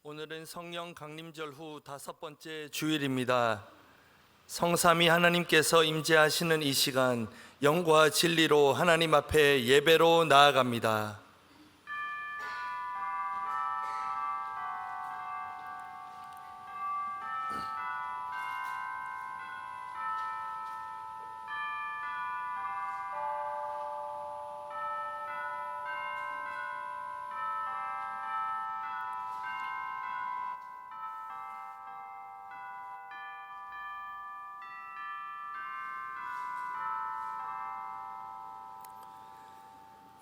오늘은 성령 강림절 후 5번째 주일입니다. 성삼위 하나님께서 임재하시는 이 시간, 영과 진리로 하나님 앞에 예배로 나아갑니다.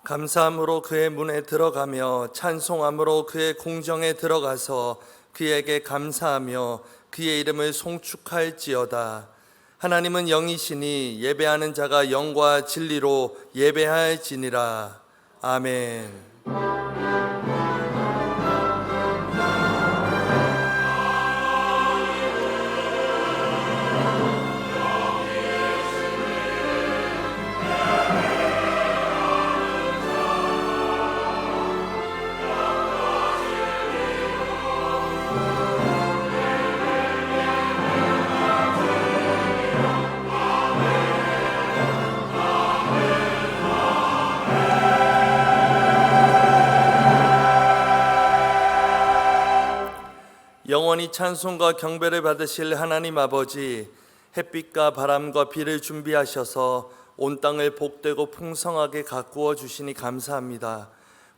감사함으로 그의 문에 들어가며 찬송함으로 그의 궁정에 들어가서 그에게 감사하며 그의 이름을 송축할지어다. 하나님은 영이시니 예배하는 자가 영과 진리로 예배할지니라. 아멘. 영원히 찬송과 경배를 받으실 하나님 아버지, 햇빛과 바람과 비를 준비하셔서 온 땅을 복되고 풍성하게 가꾸어 주시니 감사합니다.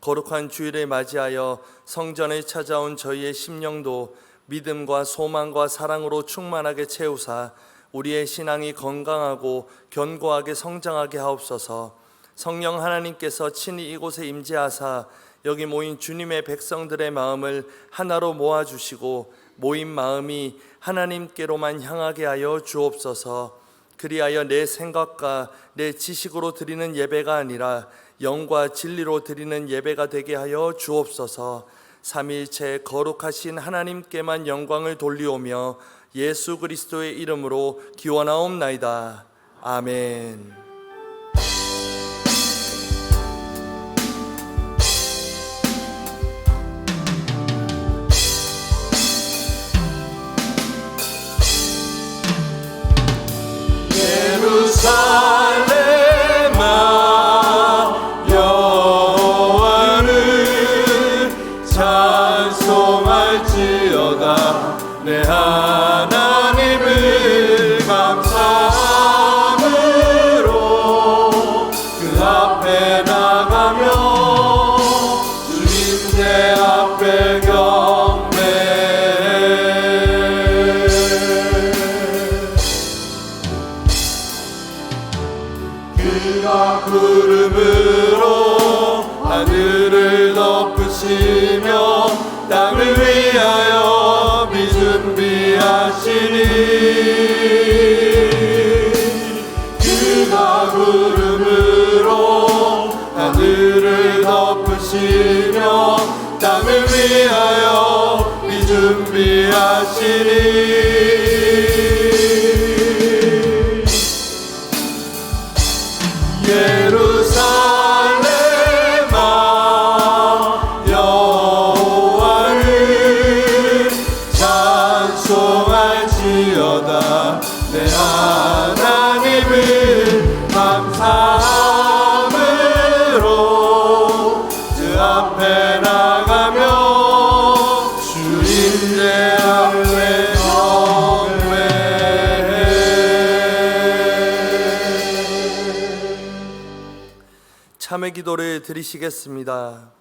거룩한 주일을 맞이하여 성전을 찾아온 저희의 심령도 믿음과 소망과 사랑으로 충만하게 채우사 우리의 신앙이 건강하고 견고하게 성장하게 하옵소서. 성령 하나님께서 친히 이곳에 임재하사 여기 모인 주님의 백성들의 마음을 하나로 모아주시고 모인 마음이 하나님께로만 향하게 하여 주옵소서. 그리하여 내 생각과 내 지식으로 드리는 예배가 아니라 영과 진리로 드리는 예배가 되게 하여 주옵소서. 삼위일체 거룩하신 하나님께만 영광을 돌리오며 예수 그리스도의 이름으로 기원하옵나이다. 아멘. 예루살렘아 여호와를 찬송할지어다. 내 하나님을 감사함으로 그 앞에 나가며 주님의 앞에 그가 구름으로 하늘을 덮으시며 땅을 위하여 비 준비하시니 그가 구름으로 하늘을 덮으시며 땅을 위하여 비 준비하시니 예루살렘아 여호와를 찬송할지어다. 내 하나님을 감사함으로 그 앞에 나가며 주님의 앞에 참회 기도를 드리시겠습니다.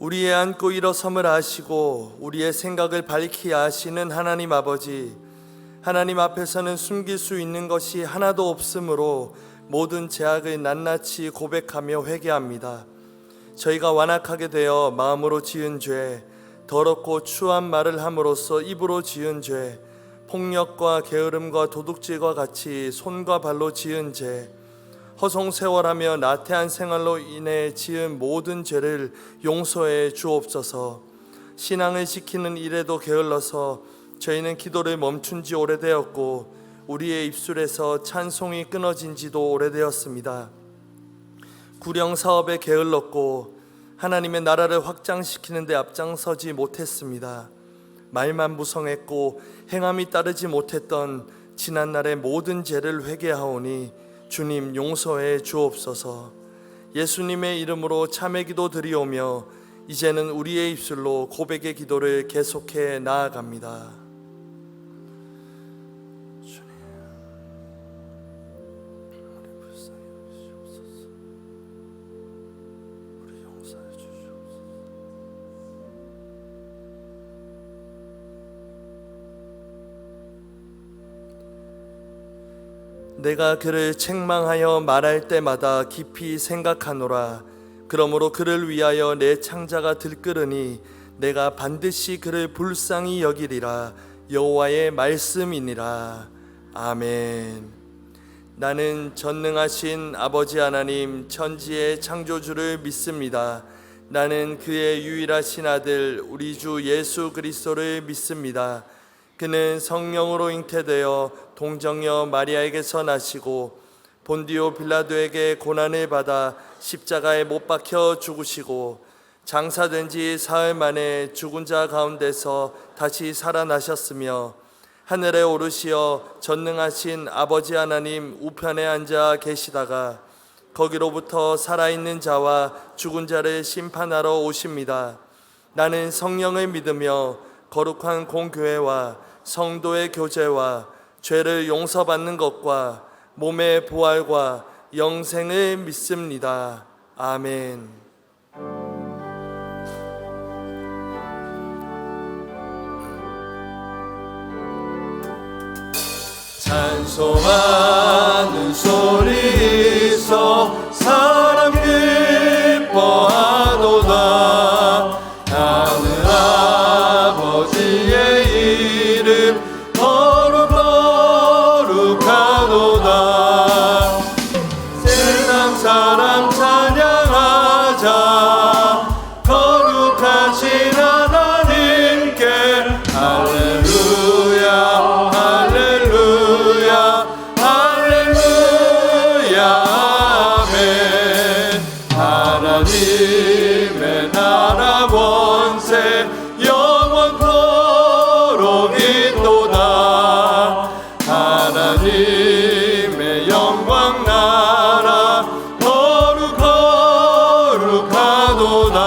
우리의 앉고 일어섬을 아시고 우리의 생각을 밝히 아시는 하나님 아버지, 하나님 앞에서는 숨길 수 있는 것이 하나도 없으므로 모든 죄악을 낱낱이 고백하며 회개합니다. 저희가 완악하게 되어 마음으로 지은 죄, 더럽고 추한 말을 함으로써 입으로 지은 죄, 폭력과 게으름과 도둑질과 같이 손과 발로 지은 죄, 허송세월하며 나태한 생활로 인해 지은 모든 죄를 용서해 주옵소서. 신앙을 지키는 일에도 게을러서 저희는 기도를 멈춘 지 오래되었고 우리의 입술에서 찬송이 끊어진 지도 오래되었습니다. 구령 사업에 게을렀고 하나님의 나라를 확장시키는 데 앞장서지 못했습니다. 말만 무성했고 행함이 따르지 못했던 지난날의 모든 죄를 회개하오니 주님 용서해 주옵소서. 예수님의 이름으로 참회 기도 드리오며 이제는 우리의 입술로 고백의 기도를 계속해 나아갑니다. 내가 그를 책망하여 말할 때마다 깊이 생각하노라. 그러므로 그를 위하여 내 창자가 들끓으니 내가 반드시 그를 불쌍히 여기리라. 여호와의 말씀이니라. 아멘. 나는 전능하신 아버지 하나님 천지의 창조주를 믿습니다. 나는 그의 유일하신 아들 우리 주 예수 그리스도를 믿습니다. 그는 성령으로 잉태되어 동정녀 마리아에게서 나시고 본디오 빌라도에게 고난을 받아 십자가에 못 박혀 죽으시고 장사된 지 사흘 만에 죽은 자 가운데서 다시 살아나셨으며 하늘에 오르시어 전능하신 아버지 하나님 우편에 앉아 계시다가 거기로부터 살아있는 자와 죽은 자를 심판하러 오십니다. 나는 성령을 믿으며 거룩한 공교회와 성도의 교제와 죄를 용서받는 것과 몸의 부활과 영생을 믿습니다. 아멘. 찬송하는 소리서 사람 기뻐하도다. 하늘 아버지의 이름 거룩하도다. 세상 사람 찬양하자. 거룩하신 하나님께 할렐루야 할렐루야 할렐루야 아멘. 하나님의 나라 권세 영원토록 있도다. 하나님의 영광 나라 거룩하도다.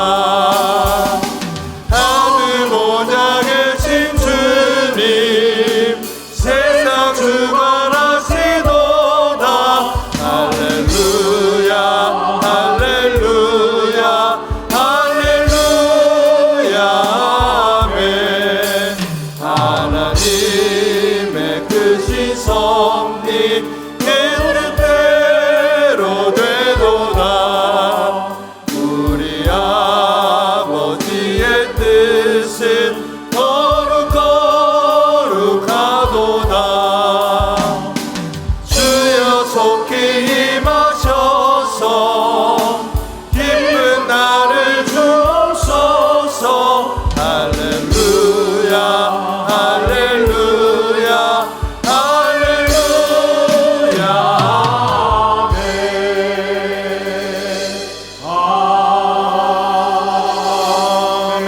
하늘 보좌 계신 주님 세상 주관하시도다. 할렐루야 할렐루야 할렐루야 아멘. 하나님의 크신 섭리 뜻대로 되도다. 우리 아버지의 뜻은 거룩하도다. 주여 속히 임하셔서 기쁜 날을 주옵소서. 할렐루야 할렐루야 할렐루야 아멘.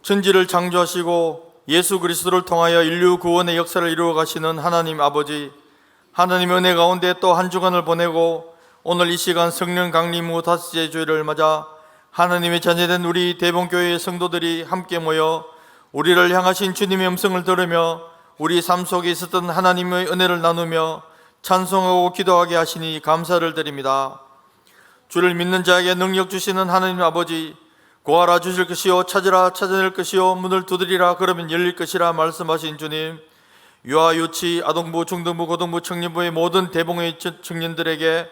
천지를 창조하시고 예수 그리스도를 통하여 인류 구원의 역사를 이루어 가시는 하나님 아버지, 하나님의 은혜 가운데 또 한 주간을 보내고 오늘 이 시간 성령 강림 후 다섯째 주일을 맞아 하나님의 자녀된 우리 대본교회의 성도들이 함께 모여 우리를 향하신 주님의 음성을 들으며 우리 삶 속에 있었던 하나님의 은혜를 나누며 찬송하고 기도하게 하시니 감사를 드립니다. 주를 믿는 자에게 능력 주시는 하나님 아버지, 구하라 주실 것이요 찾으라 찾아낼 것이요 문을 두드리라 그러면 열릴 것이라 말씀하신 주님, 유아, 유치, 아동부, 중등부, 고등부, 청년부의 모든 대봉의 청년들에게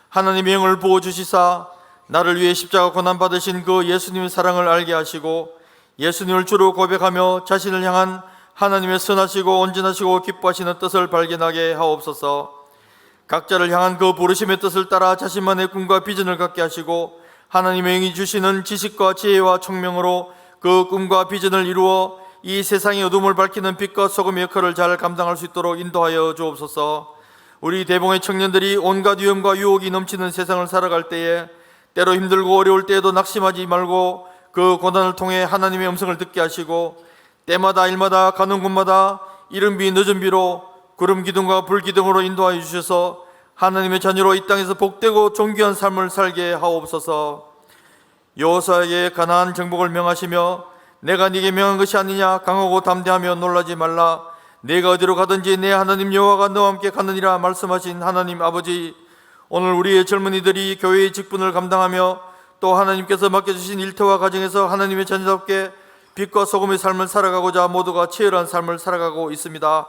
하나님의 영을 부어주시사 나를 위해 십자가 고난받으신 그 예수님의 사랑을 알게 하시고 예수님을 주로 고백하며 자신을 향한 하나님의 선하시고 온전하시고 기뻐하시는 뜻을 발견하게 하옵소서. 각자를 향한 그 부르심의 뜻을 따라 자신만의 꿈과 비전을 갖게 하시고 하나님의 영이 주시는 지식과 지혜와 총명으로 그 꿈과 비전을 이루어 이 세상의 어둠을 밝히는 빛과 소금의 역할을 잘 감당할 수 있도록 인도하여 주옵소서. 우리 대봉의 청년들이 온갖 위험과 유혹이 넘치는 세상을 살아갈 때에 때로 힘들고 어려울 때에도 낙심하지 말고 그 고난을 통해 하나님의 음성을 듣게 하시고 때마다 일마다 가는 곳마다 이른 비 늦은 비로 구름 기둥과 불 기둥으로 인도하여 주셔서 하나님의 자녀로 이 땅에서 복되고 존귀한 삶을 살게 하옵소서. 여호수아에게 가나안 정복을 명하시며 내가 네게 명한 것이 아니냐 강하고 담대하며 놀라지 말라 내가 어디로 가든지 내 하나님 여호와가 너와 함께 가느니라 말씀하신 하나님 아버지, 오늘 우리의 젊은이들이 교회의 직분을 감당하며 또 하나님께서 맡겨주신 일터와 가정에서 하나님의 자녀답게 빛과 소금의 삶을 살아가고자 모두가 치열한 삶을 살아가고 있습니다.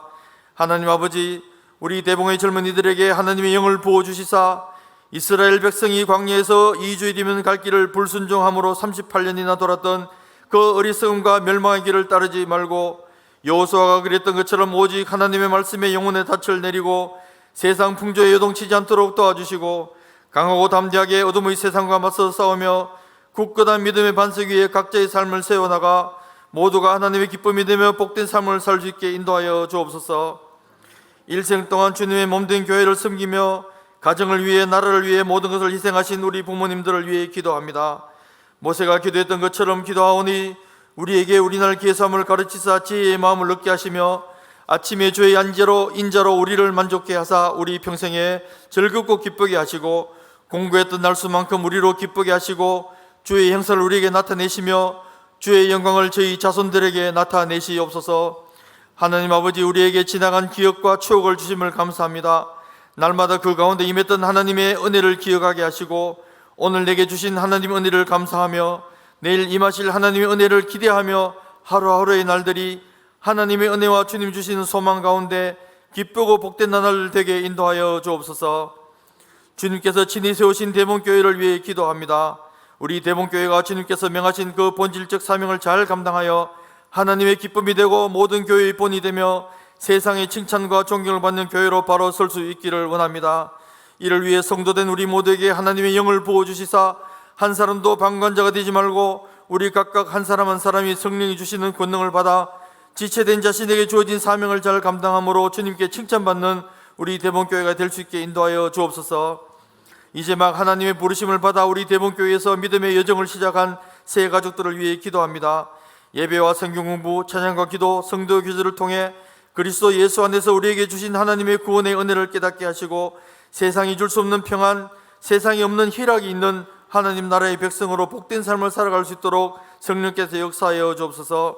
하나님 아버지, 우리 대봉의 젊은이들에게 하나님의 영을 부어주시사 이스라엘 백성이 광야에서 2주일이면 갈 길을 불순종함으로 38년이나 돌았던 그 어리석음과 멸망의 길을 따르지 말고 여호수아가 그랬던 것처럼 오직 하나님의 말씀에 영혼의 닻을 내리고 세상 풍조에 요동치지 않도록 도와주시고 강하고 담대하게 어둠의 세상과 맞서 싸우며 굳건한 믿음의 반석 위에 각자의 삶을 세워나가 모두가 하나님의 기쁨이 되며 복된 삶을 살 수 있게 인도하여 주옵소서. 일생 동안 주님의 몸된 교회를 섬기며 가정을 위해 나라를 위해 모든 것을 희생하신 우리 부모님들을 위해 기도합니다. 모세가 기도했던 것처럼 기도하오니 우리에게 우리날 기회삼을 가르치사 지혜의 마음을 얻게 하시며 아침에 주의 인자로 우리를 만족케 하사 우리 평생에 즐겁고 기쁘게 하시고 공부했던 날수만큼 우리로 기쁘게 하시고 주의 형상을 우리에게 나타내시며 주의 영광을 저희 자손들에게 나타내시옵소서. 하나님 아버지, 우리에게 지나간 기억과 추억을 주심을 감사합니다. 날마다 그 가운데 임했던 하나님의 은혜를 기억하게 하시고 오늘 내게 주신 하나님의 은혜를 감사하며 내일 임하실 하나님의 은혜를 기대하며 하루하루의 날들이 하나님의 은혜와 주님 주시는 소망 가운데 기쁘고 복된 나날 되게 인도하여 주옵소서. 주님께서 친히 세우신 대봉교회를 위해 기도합니다. 우리 대봉교회가 주님께서 명하신 그 본질적 사명을 잘 감당하여 하나님의 기쁨이 되고 모든 교회의 본이 되며 세상의 칭찬과 존경을 받는 교회로 바로 설 수 있기를 원합니다. 이를 위해 성도된 우리 모두에게 하나님의 영을 부어주시사 한 사람도 방관자가 되지 말고 우리 각각 한 사람 한 사람이 성령이 주시는 권능을 받아 지체된 자신에게 주어진 사명을 잘 감당함으로 주님께 칭찬받는 우리 대봉교회가 될 수 있게 인도하여 주옵소서. 이제 막 하나님의 부르심을 받아 우리 대봉교회에서 믿음의 여정을 시작한 새 가족들을 위해 기도합니다. 예배와 성경 공부, 찬양과 기도, 성도 교제를 통해 그리스도 예수 안에서 우리에게 주신 하나님의 구원의 은혜를 깨닫게 하시고 세상이 줄 수 없는 평안, 세상에 없는 희락이 있는 하나님 나라의 백성으로 복된 삶을 살아갈 수 있도록 성령께서 역사하여 주옵소서.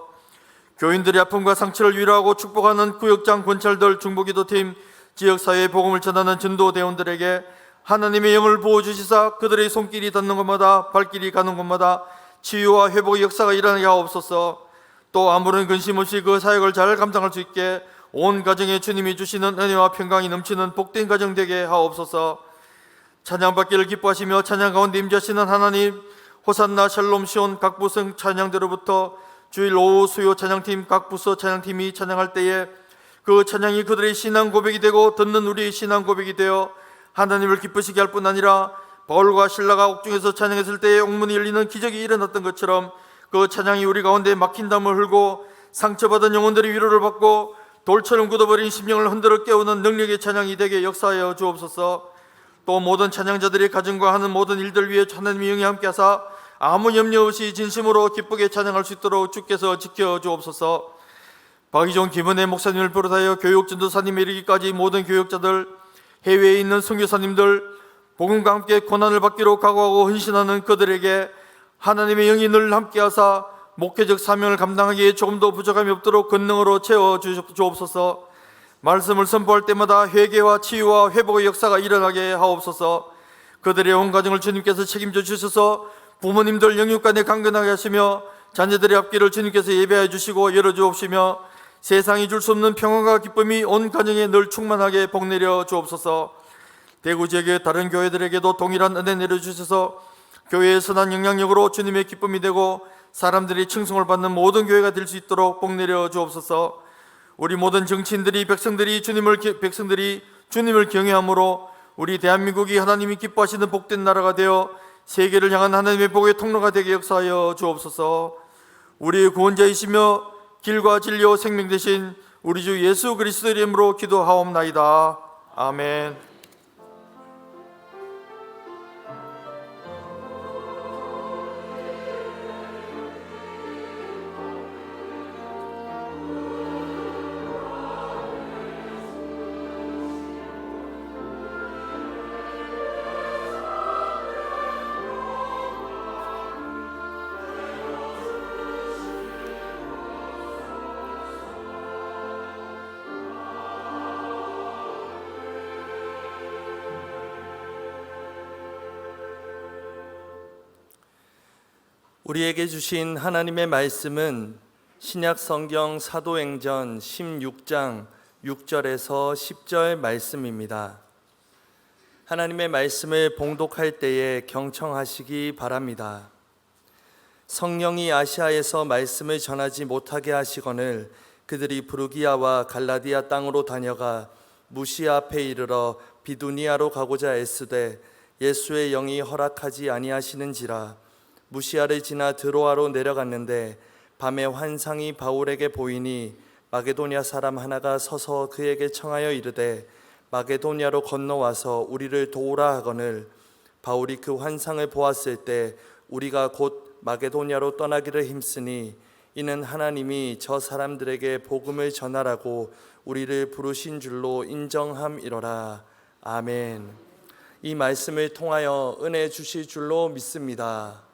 교인들의 아픔과 상처를 위로하고 축복하는 구역장 권찰들, 중보기도팀, 지역사회의 복음을 전하는 전도대원들에게 하나님의 영을 부어주시사 그들의 손길이 닿는 곳마다 발길이 가는 곳마다 치유와 회복의 역사가 일어나게 하옵소서. 또 아무런 근심 없이 그 사역을 잘 감당할 수 있게 온 가정에 주님이 주시는 은혜와 평강이 넘치는 복된 가정 되게 하옵소서. 찬양받기를 기뻐하시며 찬양 가운데 임재하시는 하나님, 호산나 샬롬 시온 각 부성 찬양대로부터 주일 오후 수요 찬양팀 각 부서 찬양팀이 찬양할 때에 그 찬양이 그들의 신앙 고백이 되고 듣는 우리의 신앙 고백이 되어 하나님을 기쁘시게 할 뿐 아니라 바울과 신라가 옥중에서 찬양했을 때에 옥문이 열리는 기적이 일어났던 것처럼 그 찬양이 우리 가운데 막힌 담을 흘고 상처받은 영혼들이 위로를 받고 돌처럼 굳어버린 심령을 흔들어 깨우는 능력의 찬양이 되게 역사하여 주옵소서. 또 모든 찬양자들의 가정과 하는 모든 일들 위해 하나님의 영이 함께하사 아무 염려 없이 진심으로 기쁘게 찬양할 수 있도록 주께서 지켜주옵소서. 박희종 김은혜 목사님을 비롯하여 교육 전도사님에 이르기까지 모든 교육자들, 해외에 있는 선교사님들, 복음과 함께 고난을 받기로 각오하고 헌신하는 그들에게 하나님의 영이 늘 함께하사 목회적 사명을 감당하기에 조금도 부족함이 없도록 권능으로 채워주옵소서. 말씀을 선포할 때마다 회개와 치유와 회복의 역사가 일어나게 하옵소서. 그들의 온 가정을 주님께서 책임져 주셔서 부모님들 영육간에 강건하게 하시며 자녀들의 앞길을 주님께서 예배해 주시고 열어주옵시며 세상이 줄 수 없는 평안과 기쁨이 온 가정에 늘 충만하게 복내려 주옵소서. 대구 지역의 다른 교회들에게도 동일한 은혜 내려주셔서 교회의 선한 영향력으로 주님의 기쁨이 되고 사람들이 칭송을 받는 모든 교회가 될 수 있도록 복내려 주옵소서. 우리 모든 정치인들이 백성들이 주님을 경외함으로 우리 대한민국이 하나님이 기뻐하시는 복된 나라가 되어 세계를 향한 하나님의 복의 통로가 되게 역사하여 주옵소서. 우리의 구원자이시며 길과 진리와 생명 되신 우리 주 예수 그리스도의 이름으로 기도하옵나이다. 아멘. 우리에게 주신 하나님의 말씀은 신약 성경 사도행전 16장 6절에서 10절 말씀입니다. 하나님의 말씀을 봉독할 때에 경청하시기 바랍니다. 성령이 아시아에서 말씀을 전하지 못하게 하시거늘 그들이 부르기아와 갈라디아 땅으로 다녀가 무시아 앞에 이르러 비두니아로 가고자 애쓰되 예수의 영이 허락하지 아니하시는지라. 무시아를 지나 드로아로 내려갔는데 밤에 환상이 바울에게 보이니 마게도냐 사람 하나가 서서 그에게 청하여 이르되 마게도냐로 건너와서 우리를 도우라 하거늘 바울이 그 환상을 보았을 때 우리가 곧 마게도냐로 떠나기를 힘쓰니 이는 하나님이 저 사람들에게 복음을 전하라고 우리를 부르신 줄로 인정함이로라. 아멘. 이 말씀을 통하여 은혜 주실 줄로 믿습니다.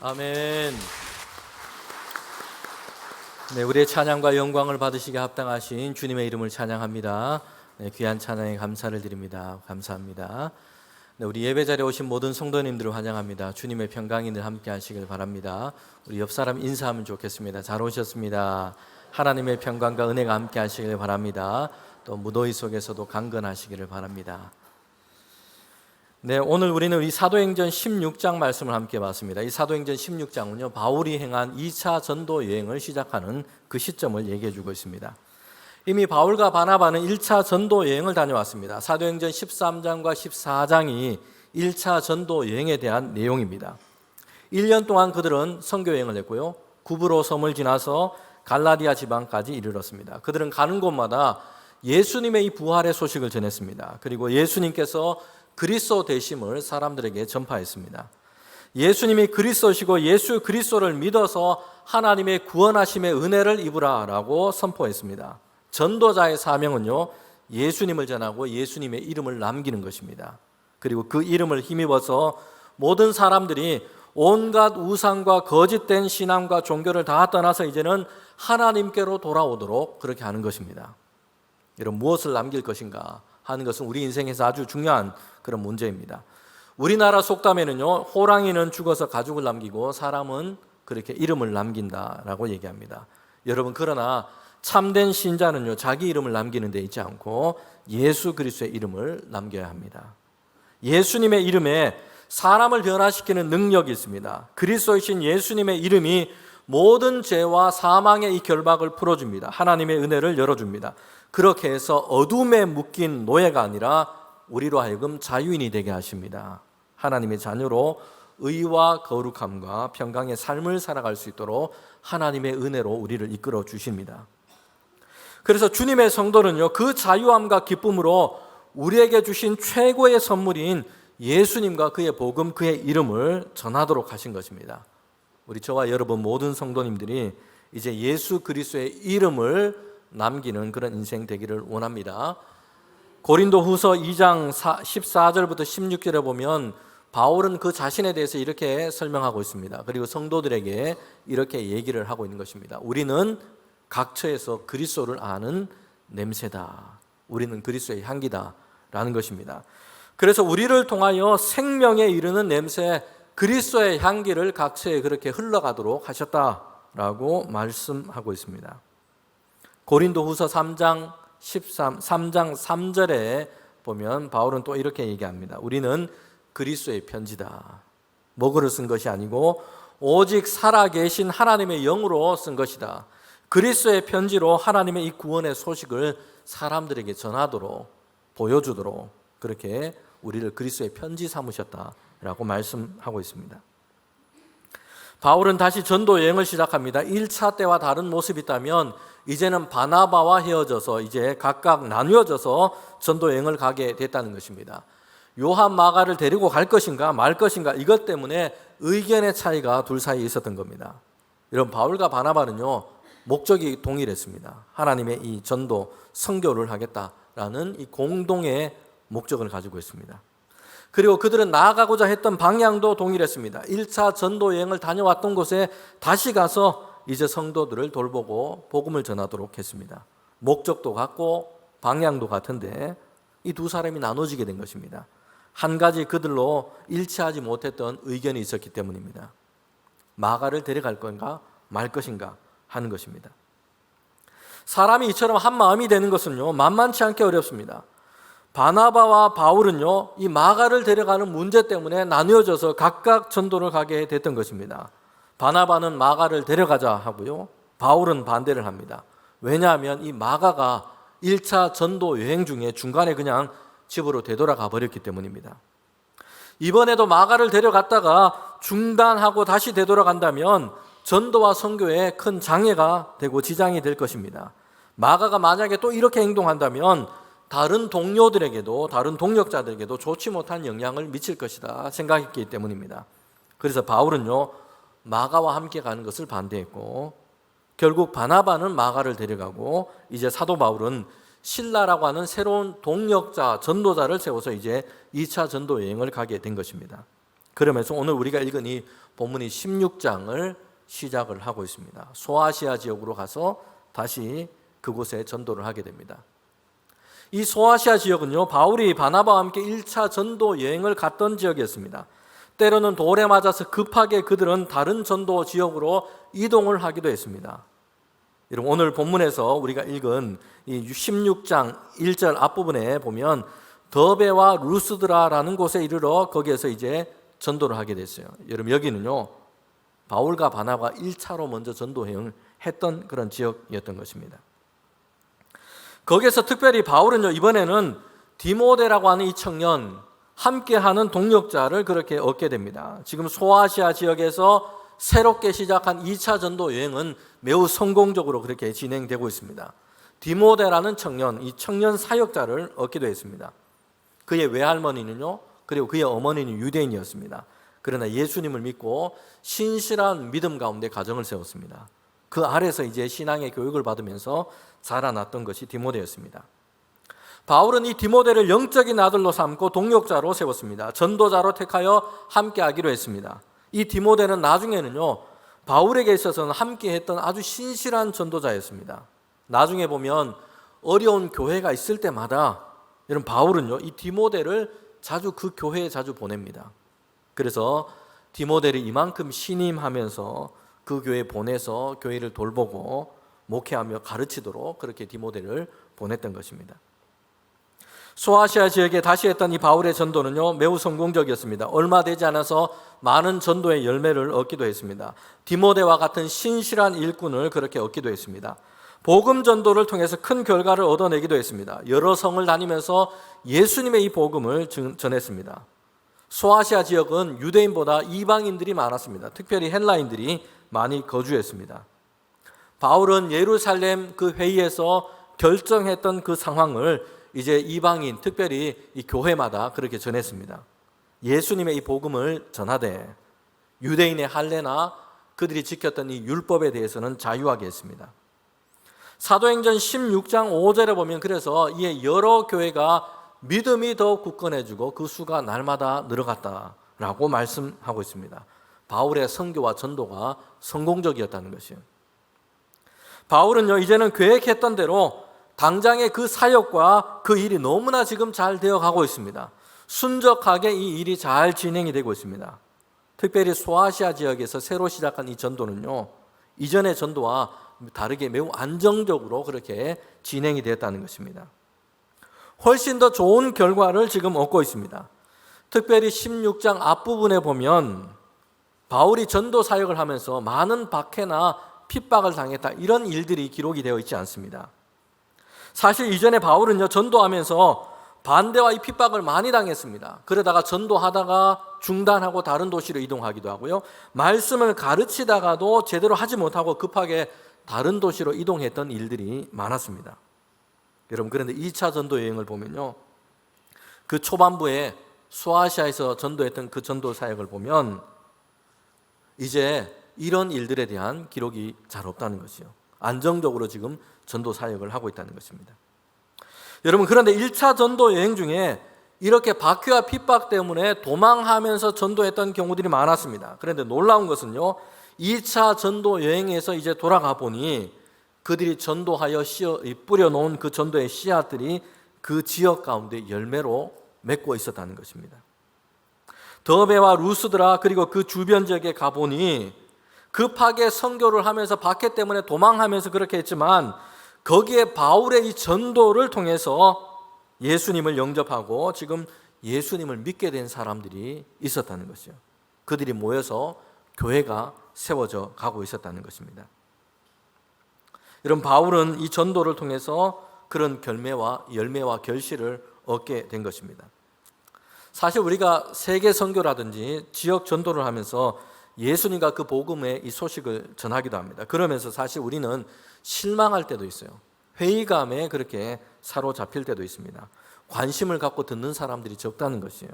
아멘. 네, 우리의 찬양과 영광을 받으시기에 합당하신 주님의 이름을 찬양합니다. 네, 귀한 찬양에 감사를 드립니다. 감사합니다. 네, 우리 예배 자리에 오신 모든 성도님들을 환영합니다. 주님의 평강이 늘 함께 하시길 바랍니다. 우리 옆 사람 인사하면 좋겠습니다. 잘 오셨습니다. 하나님의 평강과 은혜가 함께 하시길 바랍니다. 또 무더위 속에서도 강건하시기를 바랍니다. 네, 오늘 우리는 이 사도행전 16장 말씀을 함께 봤습니다. 이 사도행전 16장은요, 바울이 행한 2차 전도 여행을 시작하는 그 시점을 얘기해 주고 있습니다. 이미 바울과 바나바는 1차 전도 여행을 다녀왔습니다. 사도행전 13장과 14장이 1차 전도 여행에 대한 내용입니다. 1년 동안 그들은 선교 여행을 했고요, 구브로 섬을 지나서 갈라디아 지방까지 이르렀습니다. 그들은 가는 곳마다 예수님의 이 부활의 소식을 전했습니다. 그리고 예수님께서 그리스도 되심을 사람들에게 전파했습니다. 예수님이 그리스도시고 예수 그리스도를 믿어서 하나님의 구원하심의 은혜를 입으라라고 선포했습니다. 전도자의 사명은요, 예수님을 전하고 예수님의 이름을 남기는 것입니다. 그리고 그 이름을 힘입어서 모든 사람들이 온갖 우상과 거짓된 신앙과 종교를 다 떠나서 이제는 하나님께로 돌아오도록 그렇게 하는 것입니다. 여러분, 무엇을 남길 것인가 하는 것은 우리 인생에서 아주 중요한 그런 문제입니다. 우리나라 속담에는요, 호랑이는 죽어서 가죽을 남기고 사람은 그렇게 이름을 남긴다라고 얘기합니다. 여러분, 그러나 참된 신자는요, 자기 이름을 남기는 데 있지 않고 예수 그리스도의 이름을 남겨야 합니다. 예수님의 이름에 사람을 변화시키는 능력이 있습니다. 그리스도이신 예수님의 이름이 모든 죄와 사망의 이 결박을 풀어줍니다. 하나님의 은혜를 열어줍니다. 그렇게 해서 어둠에 묶인 노예가 아니라 우리로 하여금 자유인이 되게 하십니다. 하나님의 자녀로 의와 거룩함과 평강의 삶을 살아갈 수 있도록 하나님의 은혜로 우리를 이끌어 주십니다. 그래서 주님의 성도는요, 그 자유함과 기쁨으로 우리에게 주신 최고의 선물인 예수님과 그의 복음, 그의 이름을 전하도록 하신 것입니다. 우리 저와 여러분 모든 성도님들이 이제 예수 그리스도의 이름을 남기는 그런 인생 되기를 원합니다. 고린도 후서 2장 14절부터 16절에 보면 바울은 그 자신에 대해서 이렇게 설명하고 있습니다. 그리고 성도들에게 이렇게 얘기를 하고 있는 것입니다. 우리는 각처에서 그리스도를 아는 냄새다. 우리는 그리스도의 향기다 라는 것입니다. 그래서 우리를 통하여 생명에 이르는 냄새, 그리스도의 향기를 각처에 그렇게 흘러가도록 하셨다라고 말씀하고 있습니다. 고린도 후서 3장 3절에 보면 바울은 또 이렇게 얘기합니다. 우리는 그리스도의 편지다. 먹으로 쓴 것이 아니고 오직 살아계신 하나님의 영으로 쓴 것이다. 그리스도의 편지로 하나님의 이 구원의 소식을 사람들에게 전하도록, 보여주도록 그렇게 우리를 그리스도의 편지 삼으셨다라고 말씀하고 있습니다. 바울은 다시 전도 여행을 시작합니다. 1차 때와 다른 모습이 있다면 이제는 바나바와 헤어져서 이제 각각 나뉘어져서 전도 여행을 가게 됐다는 것입니다. 요한 마가를 데리고 갈 것인가 말 것인가 이것 때문에 의견의 차이가 둘 사이에 있었던 겁니다. 여러분, 바울과 바나바는요, 목적이 동일했습니다. 하나님의 이 전도, 선교를 하겠다라는 이 공동의 목적을 가지고 있습니다. 그리고 그들은 나아가고자 했던 방향도 동일했습니다. 1차 전도 여행을 다녀왔던 곳에 다시 가서 이제 성도들을 돌보고 복음을 전하도록 했습니다. 목적도 같고 방향도 같은데 이 두 사람이 나눠지게 된 것입니다. 한 가지 그들로 일치하지 못했던 의견이 있었기 때문입니다. 마가를 데려갈 건가 말 것인가 하는 것입니다. 사람이 이처럼 한 마음이 되는 것은요, 만만치 않게 어렵습니다. 바나바와 바울은요, 이 마가를 데려가는 문제 때문에 나뉘어져서 각각 전도를 가게 됐던 것입니다. 바나바는 마가를 데려가자 하고요, 바울은 반대를 합니다. 왜냐하면 이 마가가 1차 전도 여행 중에 중간에 그냥 집으로 되돌아가 버렸기 때문입니다. 이번에도 마가를 데려갔다가 중단하고 다시 되돌아간다면 전도와 선교에 큰 장애가 되고 지장이 될 것입니다. 마가가 만약에 또 이렇게 행동한다면 다른 동료들에게도, 다른 동역자들에게도 좋지 못한 영향을 미칠 것이다 생각했기 때문입니다. 그래서 바울은요, 마가와 함께 가는 것을 반대했고, 결국 바나바는 마가를 데려가고, 이제 사도 바울은 실라라고 하는 새로운 동역자, 전도자를 세워서 이제 2차 전도 여행을 가게 된 것입니다. 그러면서 오늘 우리가 읽은 이 본문이 16장을 시작을 하고 있습니다. 소아시아 지역으로 가서 다시 그곳에 전도를 하게 됩니다. 이 소아시아 지역은요, 바울이 바나바와 함께 1차 전도 여행을 갔던 지역이었습니다. 때로는 돌에 맞아서 급하게 그들은 다른 전도 지역으로 이동을 하기도 했습니다. 여러분, 오늘 본문에서 우리가 읽은 이 16장 1절 앞부분에 보면 더베와 루스드라라는 곳에 이르러 거기에서 이제 전도를 하게 됐어요. 여러분, 여기는요, 바울과 바나바가 1차로 먼저 전도행을 했던 그런 지역이었던 것입니다. 거기에서 특별히 바울은요, 이번에는 디모데라고 하는 이 청년, 함께하는 동역자를 그렇게 얻게 됩니다. 지금 소아시아 지역에서 새롭게 시작한 2차 전도 여행은 매우 성공적으로 그렇게 진행되고 있습니다. 디모데라는 청년, 이 청년 사역자를 얻기도 했습니다. 그의 외할머니는요, 그리고 그의 어머니는 유대인이었습니다. 그러나 예수님을 믿고 신실한 믿음 가운데 가정을 세웠습니다. 그 아래서 이제 신앙의 교육을 받으면서 자라났던 것이 디모데였습니다. 바울은 이 디모데를 영적인 아들로 삼고 동역자로 세웠습니다. 전도자로 택하여 함께하기로 했습니다. 이 디모데는 나중에는요, 바울에게 있어서는 함께했던 아주 신실한 전도자였습니다. 나중에 보면 어려운 교회가 있을 때마다 여러분, 바울은요, 이 디모데를 자주 그 교회에 자주 보냅니다. 그래서 디모데를 이만큼 신임하면서 그 교회에 보내서 교회를 돌보고 목회하며 가르치도록 그렇게 디모데를 보냈던 것입니다. 소아시아 지역에 다시 했던 이 바울의 전도는요, 매우 성공적이었습니다. 얼마 되지 않아서 많은 전도의 열매를 얻기도 했습니다. 디모데와 같은 신실한 일꾼을 그렇게 얻기도 했습니다. 복음 전도를 통해서 큰 결과를 얻어내기도 했습니다. 여러 성을 다니면서 예수님의 이 복음을 전했습니다. 소아시아 지역은 유대인보다 이방인들이 많았습니다. 특별히 헬라인들이 많이 거주했습니다. 바울은 예루살렘 그 회의에서 결정했던 그 상황을 이제 이방인, 특별히 이 교회마다 그렇게 전했습니다. 예수님의 이 복음을 전하되 유대인의 할례나 그들이 지켰던 이 율법에 대해서는 자유하게 했습니다. 사도행전 16장 5절에 보면 그래서 이 여러 교회가 믿음이 더 굳건해지고 그 수가 날마다 늘어갔다라고 말씀하고 있습니다. 바울의 선교와 전도가 성공적이었다는 것이에요. 바울은요, 이제는 계획했던 대로 당장의 그 사역과 그 일이 너무나 지금 잘 되어가고 있습니다. 순적하게 이 일이 잘 진행이 되고 있습니다. 특별히 소아시아 지역에서 새로 시작한 이 전도는요, 이전의 전도와 다르게 매우 안정적으로 그렇게 진행이 되었다는 것입니다. 훨씬 더 좋은 결과를 지금 얻고 있습니다. 특별히 16장 앞부분에 보면 바울이 전도 사역을 하면서 많은 박해나 핍박을 당했다, 이런 일들이 기록이 되어 있지 않습니다. 사실 이전에 바울은요, 전도하면서 반대와 이 핍박을 많이 당했습니다. 그러다가 전도하다가 중단하고 다른 도시로 이동하기도 하고요, 말씀을 가르치다가도 제대로 하지 못하고 급하게 다른 도시로 이동했던 일들이 많았습니다. 여러분, 그런데 2차 전도 여행을 보면요, 그 초반부에 소아시아에서 전도했던 그 전도 사역을 보면 이제 이런 일들에 대한 기록이 잘 없다는 것이요, 안정적으로 지금 전도 사역을 하고 있다는 것입니다. 여러분, 그런데 1차 전도 여행 중에 이렇게 박해와 핍박 때문에 도망하면서 전도했던 경우들이 많았습니다. 그런데 놀라운 것은요, 2차 전도 여행에서 이제 돌아가 보니 그들이 전도하여 뿌려놓은 그 전도의 씨앗들이 그 지역 가운데 열매로 맺고 있었다는 것입니다. 더베와 루스드라 그리고 그 주변 지역에 가보니 급하게 선교를 하면서 박해 때문에 도망하면서 그렇게 했지만 거기에 바울의 이 전도를 통해서 예수님을 영접하고 지금 예수님을 믿게 된 사람들이 있었다는 것이죠. 그들이 모여서 교회가 세워져 가고 있었다는 것입니다. 여러분, 바울은 이 전도를 통해서 그런 열매와 결실을 얻게 된 것입니다. 사실 우리가 세계 선교라든지 지역 전도를 하면서 예수님과 그 복음의 이 소식을 전하기도 합니다. 그러면서 사실 우리는 실망할 때도 있어요. 회의감에 그렇게 사로잡힐 때도 있습니다. 관심을 갖고 듣는 사람들이 적다는 것이에요.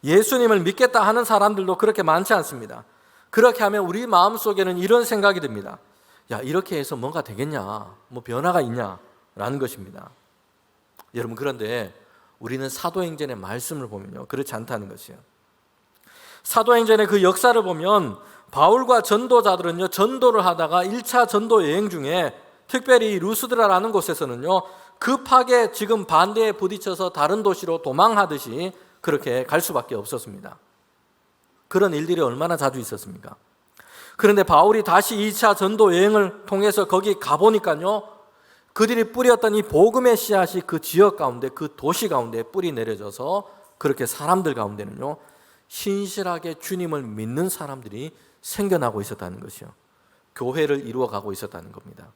예수님을 믿겠다 하는 사람들도 그렇게 많지 않습니다. 그렇게 하면 우리 마음속에는 이런 생각이 듭니다. 야, 이렇게 해서 뭔가 되겠냐? 뭐 변화가 있냐? 라는 것입니다. 여러분, 그런데 우리는 사도행전의 말씀을 보면요, 그렇지 않다는 것이에요. 사도행전의 그 역사를 보면 바울과 전도자들은요, 전도를 하다가 1차 전도 여행 중에 특별히 루스드라라는 곳에서는요, 급하게 지금 반대에 부딪혀서 다른 도시로 도망하듯이 그렇게 갈 수밖에 없었습니다. 그런 일들이 얼마나 자주 있었습니까? 그런데 바울이 다시 2차 전도 여행을 통해서 거기 가보니까요, 그들이 뿌렸던 이 복음의 씨앗이 그 지역 가운데, 그 도시 가운데 뿌리 내려져서 그렇게 사람들 가운데는요, 신실하게 주님을 믿는 사람들이 생겨나고 있었다는 것이요, 교회를 이루어가고 있었다는 겁니다.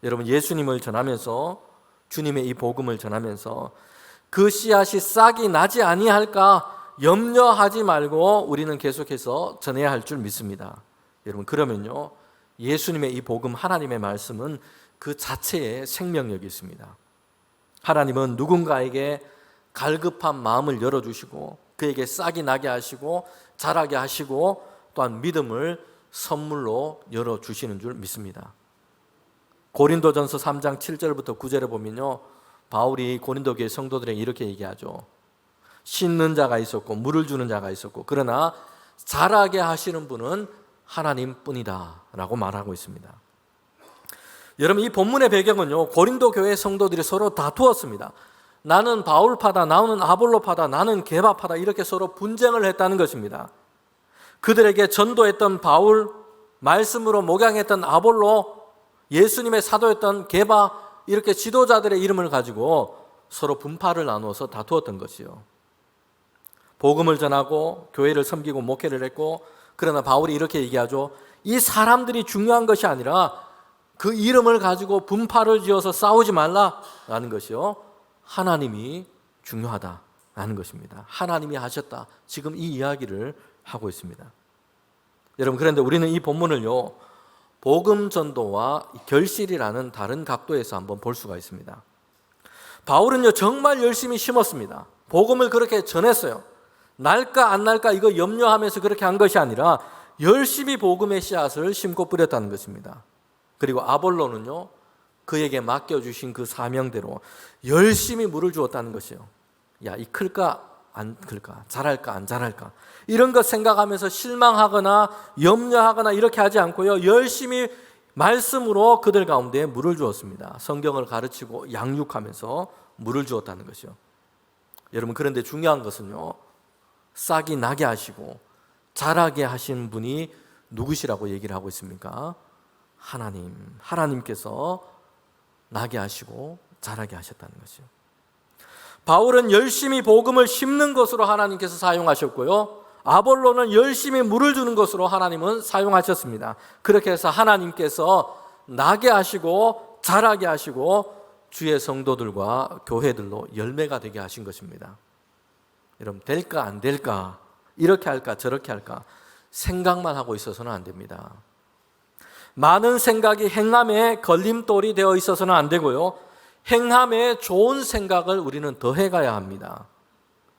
여러분, 예수님을 전하면서, 주님의 이 복음을 전하면서 그 씨앗이 싹이 나지 아니할까 염려하지 말고 우리는 계속해서 전해야 할 줄 믿습니다. 여러분, 그러면요, 예수님의 이 복음, 하나님의 말씀은 그 자체에 생명력이 있습니다. 하나님은 누군가에게 갈급한 마음을 열어주시고 그에게 싹이 나게 하시고 자라게 하시고 또한 믿음을 선물로 열어주시는 줄 믿습니다. 고린도전서 3장 7절부터 9절에 보면요, 바울이 고린도 교회 성도들에게 이렇게 얘기하죠. 씻는 자가 있었고 물을 주는 자가 있었고 그러나 자라게 하시는 분은 하나님뿐이다 라고 말하고 있습니다. 여러분, 이 본문의 배경은요, 고린도 교회 성도들이 서로 다투었습니다. 나는 바울파다, 나는 아볼로파다, 나는 게바파다, 이렇게 서로 분쟁을 했다는 것입니다. 그들에게 전도했던 바울, 말씀으로 목양했던 아볼로, 예수님의 사도였던 게바, 이렇게 지도자들의 이름을 가지고 서로 분파를 나누어서 다투었던 것이요. 복음을 전하고 교회를 섬기고 목회를 했고, 그러나 바울이 이렇게 얘기하죠. 이 사람들이 중요한 것이 아니라 그 이름을 가지고 분파를 지어서 싸우지 말라라는 것이요, 하나님이 중요하다라는 것입니다. 하나님이 하셨다, 지금 이 이야기를 하고 있습니다. 여러분, 그런데 우리는 이 본문을요, 복음 전도와 결실이라는 다른 각도에서 한번 볼 수가 있습니다. 바울은요, 정말 열심히 심었습니다. 복음을 그렇게 전했어요. 날까 안 날까 이거 염려하면서 그렇게 한 것이 아니라 열심히 복음의 씨앗을 심고 뿌렸다는 것입니다. 그리고 아볼로는요, 그에게 맡겨주신 그 사명대로 열심히 물을 주었다는 것이요. 야, 이 클까 안 클까, 자랄까 안 자랄까, 이런 것 생각하면서 실망하거나 염려하거나 이렇게 하지 않고요, 열심히 말씀으로 그들 가운데 물을 주었습니다. 성경을 가르치고 양육하면서 물을 주었다는 것이요. 여러분, 그런데 중요한 것은요, 싹이 나게 하시고 자라게 하신 분이 누구시라고 얘기를 하고 있습니까? 하나님께서 나게 하시고 자라게 하셨다는 것이요. 바울은 열심히 복음을 심는 것으로 하나님께서 사용하셨고요, 아볼로는 열심히 물을 주는 것으로 하나님은 사용하셨습니다. 그렇게 해서 하나님께서 나게 하시고 자라게 하시고 주의 성도들과 교회들로 열매가 되게 하신 것입니다. 여러분, 될까 안 될까, 이렇게 할까 저렇게 할까 생각만 하고 있어서는 안 됩니다. 많은 생각이 행함에 걸림돌이 되어 있어서는 안 되고요, 행함에 좋은 생각을 우리는 더해가야 합니다.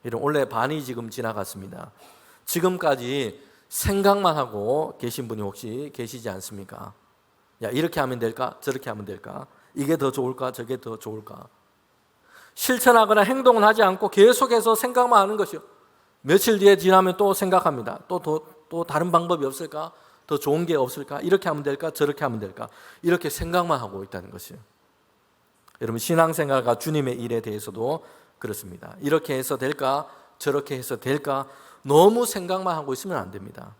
여러분, 원래 반이 지금 지나갔습니다. 지금까지 생각만 하고 계신 분이 혹시 계시지 않습니까? 야, 이렇게 하면 될까 저렇게 하면 될까, 이게 더 좋을까 저게 더 좋을까, 실천하거나 행동을 하지 않고 계속해서 생각만 하는 것이요. 며칠 뒤에 지나면 또 생각합니다. 또 다른 방법이 없을까, 더 좋은 게 없을까, 이렇게 하면 될까 저렇게 하면 될까, 이렇게 생각만 하고 있다는 것이요. 여러분, 신앙생활과 주님의 일에 대해서도 그렇습니다. 이렇게 해서 될까 저렇게 해서 될까, 너무 생각만 하고 있으면 안 됩니다.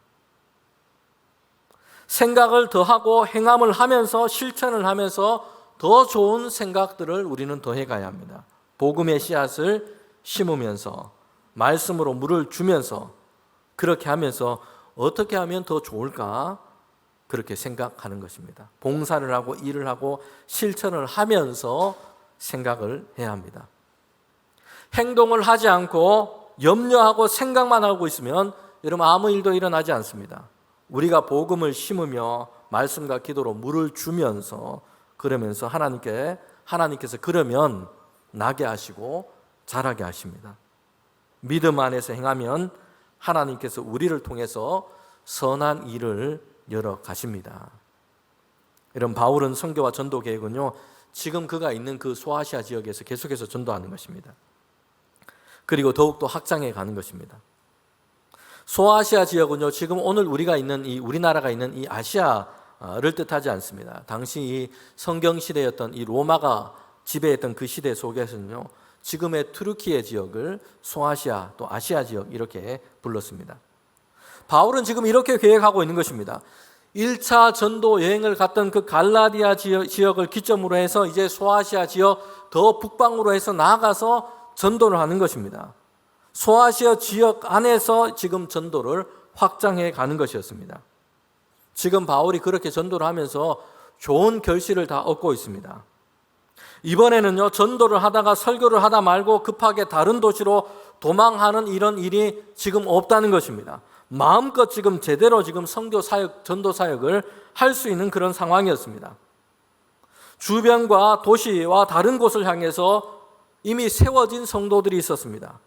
생각을 더하고 행함을 하면서 실천을 하면서 더 좋은 생각들을 우리는 더해가야 합니다. 복음의 씨앗을 심으면서 말씀으로 물을 주면서 그렇게 하면서 어떻게 하면 더 좋을까, 그렇게 생각하는 것입니다. 봉사를 하고 일을 하고 실천을 하면서 생각을 해야 합니다. 행동을 하지 않고 염려하고 생각만 하고 있으면 여러분, 아무 일도 일어나지 않습니다. 우리가 복음을 심으며 말씀과 기도로 물을 주면서 그러면서 하나님께서 그러면 나게 하시고 자라게 하십니다. 믿음 안에서 행하면 하나님께서 우리를 통해서 선한 일을 열어 가십니다. 여러분, 바울은 선교와 전도 계획은요, 지금 그가 있는 그 소아시아 지역에서 계속해서 전도하는 것입니다. 그리고 더욱더 확장해 가는 것입니다. 소아시아 지역은요, 지금 오늘 우리가 있는 이 우리나라가 있는 이 아시아를 뜻하지 않습니다. 당시 이 성경 시대였던 이 로마가 지배했던 그 시대 속에서는요, 지금의 투르키예 지역을 소아시아 또 아시아 지역 이렇게 불렀습니다. 바울은 지금 이렇게 계획하고 있는 것입니다. 1차 전도 여행을 갔던 그 갈라디아 지역을 기점으로 해서 이제 소아시아 지역 더 북방으로 해서 나아가서 전도를 하는 것입니다. 소아시아 지역 안에서 지금 전도를 확장해 가는 것이었습니다. 지금 바울이 그렇게 전도를 하면서 좋은 결실을 다 얻고 있습니다. 이번에는요, 전도를 하다가 설교를 하다 말고 급하게 다른 도시로 도망하는 이런 일이 지금 없다는 것입니다. 마음껏 지금 제대로 지금 선교 사역, 전도 사역을 할 수 있는 그런 상황이었습니다. 주변과 도시와 다른 곳을 향해서 이미 세워진 성도들이 있었습니다.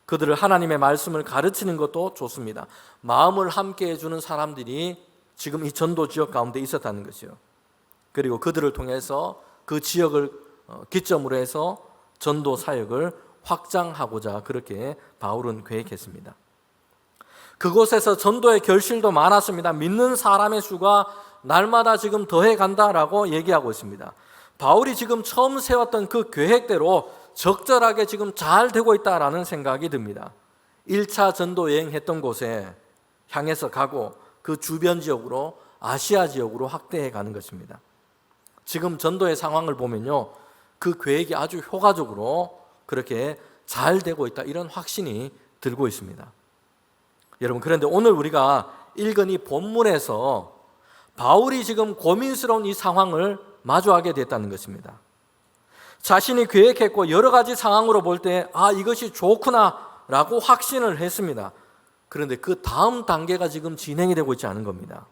그들을 하나님의 말씀을 가르치는 것도 좋습니다. 마음을 함께 해주는 사람들이 지금 이 전도 지역 가운데 있었다는 것이요. 그리고 그들을 통해서 그 지역을 기점으로 해서 전도 사역을 확장하고자 그렇게 바울은 계획했습니다. 그곳에서 전도의 결실도 많았습니다. 믿는 사람의 수가 날마다 지금 더해 간다라고 얘기하고 있습니다. 바울이 지금 처음 세웠던 그 계획대로 적절하게 지금 잘 되고 있다라는 생각이 듭니다. 1차 전도 여행했던 곳에 향해서 가고 그 주변 지역으로 아시아 지역으로 확대해 가는 것입니다. 지금 전도의 상황을 보면요, 그 계획이 아주 효과적으로 그렇게 잘 되고 있다, 이런 확신이 들고 있습니다. 여러분, 그런데 오늘 우리가 읽은 이 본문에서 바울이 지금 고민스러운 이 상황을 마주하게 됐다는 것입니다. 자신이 계획했고 여러 가지 상황으로 볼 때 이것이 좋구나라고 확신을 했습니다. 그런데 그 다음 단계가 지금 진행이 되고 있지 않은 겁니다.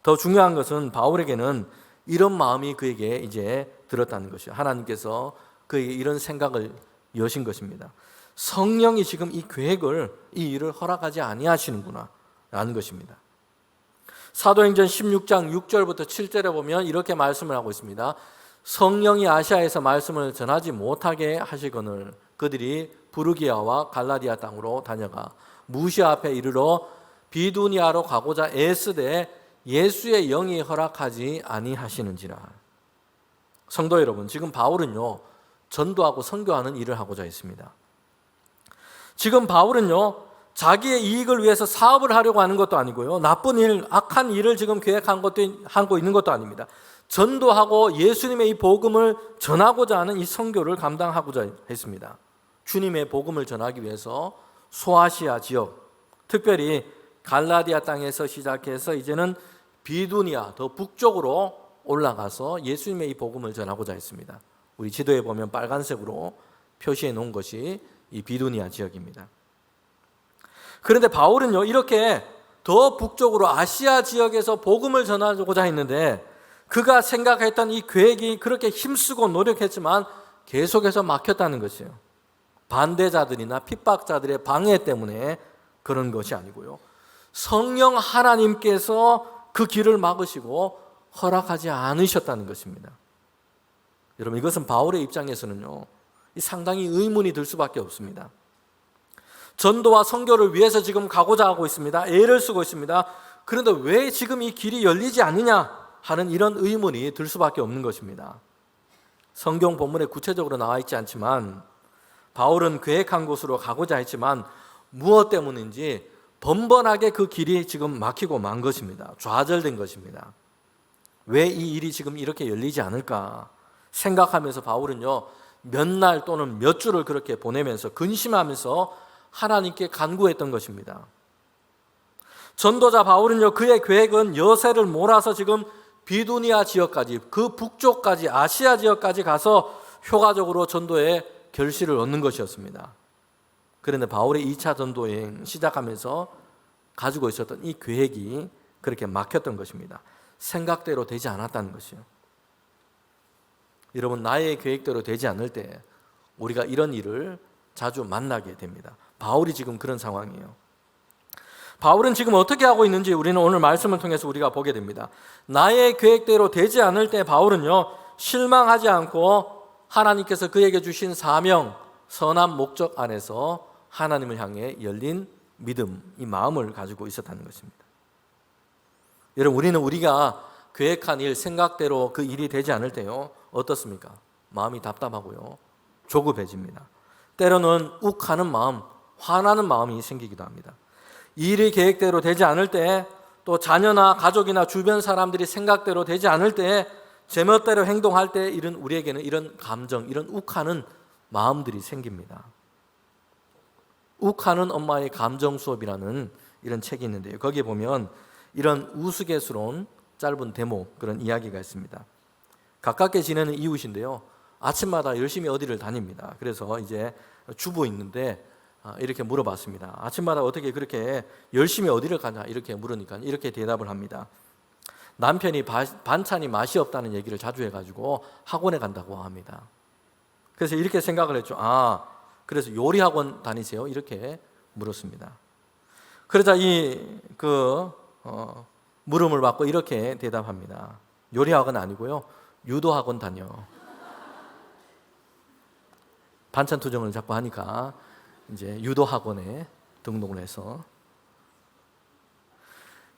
더 중요한 것은 바울에게는 이런 마음이 그에게 이제 들었다는 것이요. 하나님께서 그에게 이런 생각을 여신 것입니다. 성령이 지금 이 계획을, 이 일을 허락하지 아니하시는구나 라는 것입니다. 사도행전 16장 6절부터 7절에 보면 이렇게 말씀을 하고 있습니다. 성령이 아시아에서 말씀을 전하지 못하게 하시거늘 그들이 부르기아와 갈라디아 땅으로 다녀가 무시아 앞에 이르러 비두니아로 가고자 애쓰되 예수의 영이 허락하지 아니하시는지라. 성도 여러분, 지금 바울은요, 전도하고 선교하는 일을 하고자 했습니다. 지금 바울은요, 자기의 이익을 위해서 사업을 하려고 하는 것도 아니고요, 나쁜 일, 악한 일을 지금 하고 있는 것도 아닙니다. 전도하고 예수님의 이 복음을 전하고자 하는 이 선교를 감당하고자 했습니다. 주님의 복음을 전하기 위해서 소아시아 지역, 특별히 갈라디아 땅에서 시작해서 이제는 비두니아, 더 북쪽으로 올라가서 예수님의 이 복음을 전하고자 했습니다. 우리 지도에 보면 빨간색으로 표시해 놓은 것이 이 비두니아 지역입니다. 그런데 바울은요, 이렇게 더 북쪽으로 아시아 지역에서 복음을 전하고자 했는데 그가 생각했던 이 계획이 그렇게 힘쓰고 노력했지만 계속해서 막혔다는 것이에요. 반대자들이나 핍박자들의 방해 때문에 그런 것이 아니고요, 성령 하나님께서 그 길을 막으시고 허락하지 않으셨다는 것입니다. 여러분, 이것은 바울의 입장에서는요, 상당히 의문이 들 수밖에 없습니다. 전도와 선교를 위해서 지금 가고자 하고 있습니다. 애를 쓰고 있습니다. 그런데 왜 지금 이 길이 열리지 않느냐 하는 이런 의문이 들 수밖에 없는 것입니다. 성경 본문에 구체적으로 나와 있지 않지만 바울은 계획한 곳으로 가고자 했지만 무엇 때문인지 번번하게 그 길이 지금 막히고 만 것입니다. 좌절된 것입니다. 왜 이 일이 지금 이렇게 열리지 않을까 생각하면서 바울은요, 몇 날 또는 몇 주를 그렇게 보내면서 근심하면서 하나님께 간구했던 것입니다. 전도자 바울은요, 그의 계획은 여세를 몰아서 지금 비두니아 지역까지, 그 북쪽까지, 아시아 지역까지 가서 효과적으로 전도의 결실을 얻는 것이었습니다. 그런데 바울의 2차 전도 여행 시작하면서 가지고 있었던 이 계획이 그렇게 막혔던 것입니다. 생각대로 되지 않았다는 것이요. 여러분, 나의 계획대로 되지 않을 때 우리가 이런 일을 자주 만나게 됩니다. 바울이 지금 그런 상황이에요. 바울은 지금 어떻게 하고 있는지 우리는 오늘 말씀을 통해서 우리가 보게 됩니다. 나의 계획대로 되지 않을 때 바울은요, 실망하지 않고 하나님께서 그에게 주신 사명, 선한 목적 안에서 하나님을 향해 열린 믿음, 이 마음을 가지고 있었다는 것입니다. 여러분, 우리는 우리가 계획한 일, 생각대로 그 일이 되지 않을 때요, 어떻습니까? 마음이 답답하고요, 조급해집니다. 때로는 욱하는 마음, 화나는 마음이 생기기도 합니다. 일이 계획대로 되지 않을 때, 또 자녀나 가족이나 주변 사람들이 생각대로 되지 않을 때, 제멋대로 행동할 때 우리에게는 이런 감정, 이런 욱하는 마음들이 생깁니다. 욱하는 엄마의 감정 수업이라는 이런 책이 있는데요, 거기에 보면 이런 우스갯스러운 짧은 대목, 그런 이야기가 있습니다. 가깝게 지내는 이웃인데요, 아침마다 열심히 어디를 다닙니다. 그래서 이제 주부 있는데 이렇게 물어봤습니다. 아침마다 어떻게 그렇게 열심히 어디를 가냐 이렇게 물으니까 이렇게 대답을 합니다. 남편이 반찬이 맛이 없다는 얘기를 자주 해가지고 학원에 간다고 합니다. 그래서 이렇게 생각을 했죠. 그래서 요리학원 다니세요? 이렇게 물었습니다. 그러자 물음을 받고 이렇게 대답합니다. 요리학원 아니고요, 유도학원 다녀. 반찬 투정을 자꾸 하니까 이제 유도학원에 등록을 해서.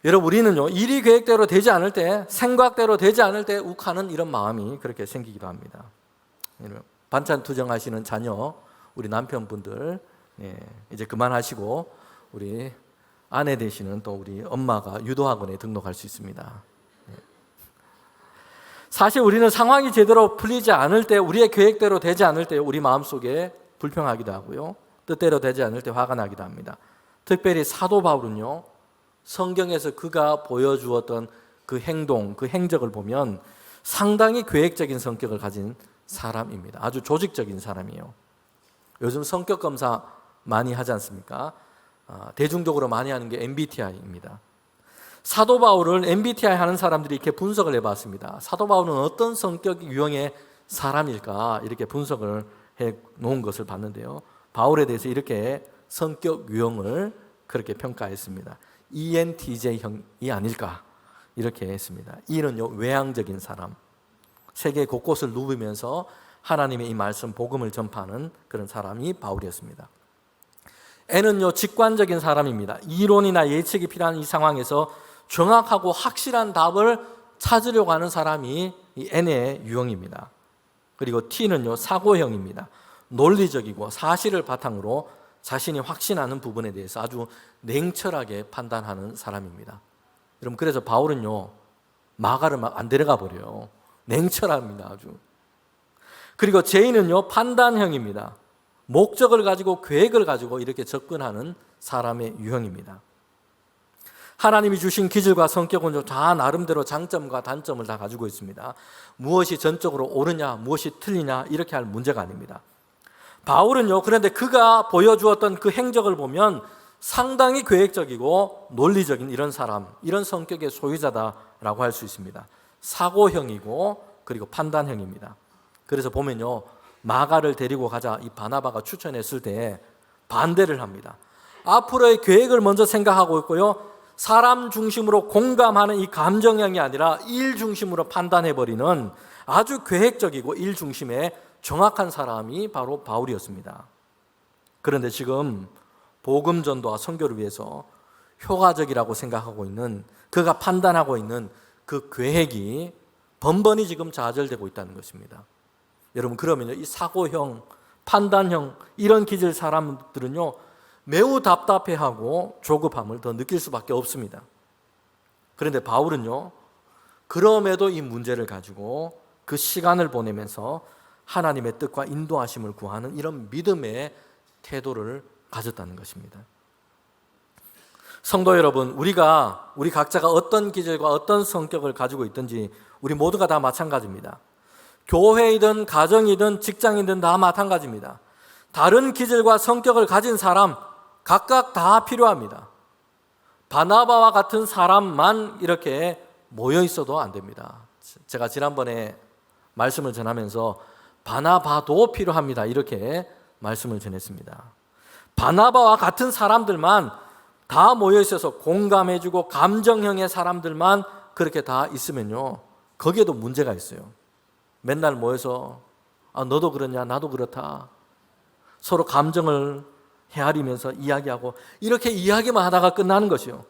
여러분, 우리는요, 일이 계획대로 되지 않을 때, 생각대로 되지 않을 때 욱하는 이런 마음이 그렇게 생기기도 합니다. 반찬 투정하시는 자녀, 우리 남편분들 이제 그만하시고 우리 아내 되시는 또 우리 엄마가 유도학원에 등록할 수 있습니다. 사실 우리는 상황이 제대로 풀리지 않을 때, 우리의 계획대로 되지 않을 때 우리 마음속에 불평하기도 하고요, 뜻대로 되지 않을 때 화가 나기도 합니다. 특별히 사도 바울은요, 성경에서 그가 보여주었던 그 행동, 그 행적을 보면 상당히 계획적인 성격을 가진 사람입니다. 아주 조직적인 사람이에요. 요즘 성격 검사 많이 하지 않습니까? 대중적으로 많이 하는 게 MBTI입니다. 사도 바울을 MBTI 하는 사람들이 이렇게 분석을 해봤습니다. 사도 바울은 어떤 성격 유형의 사람일까 이렇게 분석을 해 놓은 것을 봤는데요, 바울에 대해서 이렇게 성격 유형을 그렇게 평가했습니다. ENTJ형이 아닐까 이렇게 했습니다. E는요, 외향적인 사람, 세계 곳곳을 누비면서 하나님의 이 말씀 복음을 전파하는 그런 사람이 바울이었습니다. N은요, 직관적인 사람입니다. 이론이나 예측이 필요한 이 상황에서 정확하고 확실한 답을 찾으려고 하는 사람이 이 N의 유형입니다. 그리고 T는요, 사고형입니다. 논리적이고 사실을 바탕으로 자신이 확신하는 부분에 대해서 아주 냉철하게 판단하는 사람입니다. 여러분, 그래서 바울은요, 마가를 막 안 데려가 버려요. 냉철합니다, 아주. 그리고 J는요, 판단형입니다. 목적을 가지고 계획을 가지고 이렇게 접근하는 사람의 유형입니다. 하나님이 주신 기질과 성격은 다 나름대로 장점과 단점을 다 가지고 있습니다. 무엇이 전적으로 옳으냐, 무엇이 틀리냐 이렇게 할 문제가 아닙니다. 바울은요, 그런데 그가 보여주었던 그 행적을 보면 상당히 계획적이고 논리적인 이런 사람, 이런 성격의 소유자다라고 할 수 있습니다. 사고형이고 그리고 판단형입니다. 그래서 보면요, 마가를 데리고 가자 이 바나바가 추천했을 때 반대를 합니다. 앞으로의 계획을 먼저 생각하고 있고요, 사람 중심으로 공감하는 이 감정형이 아니라 일 중심으로 판단해버리는 아주 계획적이고 일 중심의 정확한 사람이 바로 바울이었습니다. 그런데 지금 복음 전도와 선교를 위해서 효과적이라고 생각하고 있는, 그가 판단하고 있는 그 계획이 번번이 지금 좌절되고 있다는 것입니다. 여러분, 그러면요, 이 사고형, 판단형 이런 기질 사람들은요, 매우 답답해하고 조급함을 더 느낄 수밖에 없습니다. 그런데 바울은요, 그럼에도 이 문제를 가지고 그 시간을 보내면서 하나님의 뜻과 인도하심을 구하는 이런 믿음의 태도를 가졌다는 것입니다. 성도 여러분, 우리 각자가 어떤 기질과 어떤 성격을 가지고 있든지 우리 모두가 다 마찬가지입니다. 교회이든 가정이든 직장이든 다 마찬가지입니다. 다른 기질과 성격을 가진 사람 각각 다 필요합니다. 바나바와 같은 사람만 이렇게 모여 있어도 안 됩니다. 제가 지난번에 말씀을 전하면서 바나바도 필요합니다, 이렇게 말씀을 전했습니다. 바나바와 같은 사람들만 다 모여 있어서 공감해주고 감정형의 사람들만 그렇게 다 있으면요, 거기에도 문제가 있어요. 맨날 모여서 너도 그러냐, 나도 그렇다, 서로 감정을 헤아리면서 이야기하고 이렇게 이야기만 하다가 끝나는 것이요.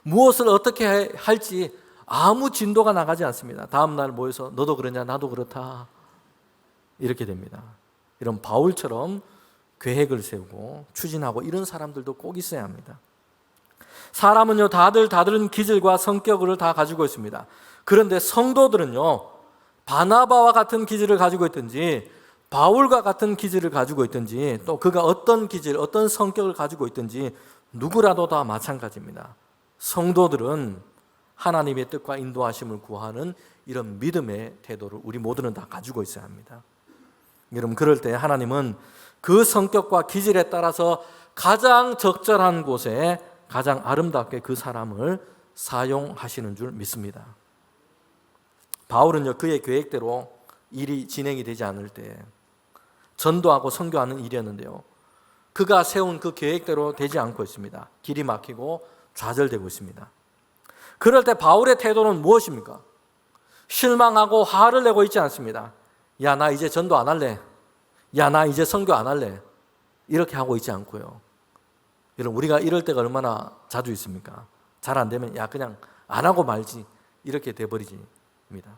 무엇을 어떻게 할지 아무 진도가 나가지 않습니다. 다음 날 모여서 너도 그러냐 나도 그렇다 이렇게 됩니다. 이런 바울처럼 계획을 세우고 추진하고 이런 사람들도 꼭 있어야 합니다. 사람은요 다른 기질과 성격을 다 가지고 있습니다. 그런데 성도들은요 바나바와 같은 기질을 가지고 있든지 바울과 같은 기질을 가지고 있든지 또 그가 어떤 기질, 어떤 성격을 가지고 있든지 누구라도 다 마찬가지입니다. 성도들은 하나님의 뜻과 인도하심을 구하는 이런 믿음의 태도를 우리 모두는 다 가지고 있어야 합니다. 여러분 그럴 때 하나님은 그 성격과 기질에 따라서 가장 적절한 곳에 가장 아름답게 그 사람을 사용하시는 줄 믿습니다. 바울은요 그의 계획대로 일이 진행이 되지 않을 때 전도하고 선교하는 일이었는데요, 그가 세운 그 계획대로 되지 않고 있습니다. 길이 막히고 좌절되고 있습니다. 그럴 때 바울의 태도는 무엇입니까? 실망하고 화를 내고 있지 않습니다. 야, 나 이제 전도 안 할래. 야, 나 이제 선교 안 할래. 이렇게 하고 있지 않고요. 여러분 우리가 이럴 때가 얼마나 자주 있습니까? 잘 안 되면 야 그냥 안 하고 말지 이렇게 돼버리집니다.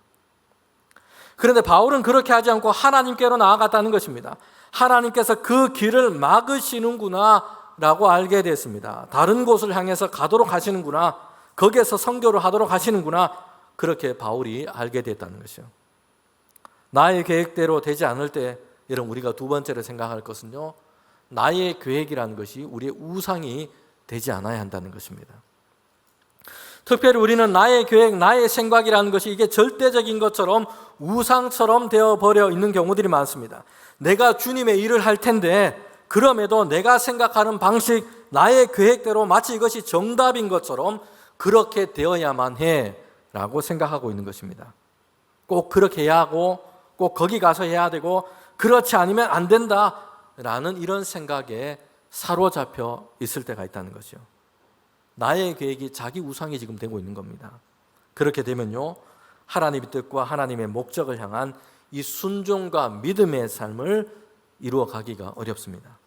그런데 바울은 그렇게 하지 않고 하나님께로 나아갔다는 것입니다. 하나님께서 그 길을 막으시는구나 라고 알게 됐습니다. 다른 곳을 향해서 가도록 하시는구나, 거기에서 선교를 하도록 하시는구나, 그렇게 바울이 알게 됐다는 것이요. 나의 계획대로 되지 않을 때 여러분 우리가 두 번째로 생각할 것은요, 나의 계획이라는 것이 우리의 우상이 되지 않아야 한다는 것입니다. 특별히 우리는 나의 계획, 나의 생각이라는 것이 이게 절대적인 것처럼 우상처럼 되어버려 있는 경우들이 많습니다. 내가 주님의 일을 할 텐데 그럼에도 내가 생각하는 방식, 나의 계획대로 마치 이것이 정답인 것처럼 그렇게 되어야만 해라고 생각하고 있는 것입니다. 꼭 그렇게 해야 하고 꼭 거기 가서 해야 되고 그렇지 않으면 안 된다라는 이런 생각에 사로잡혀 있을 때가 있다는 것이요. 나의 계획이 자기 우상이 지금 되고 있는 겁니다. 그렇게 되면요, 하나님의 뜻과 하나님의 목적을 향한 이 순종과 믿음의 삶을 이루어 가기가 어렵습니다.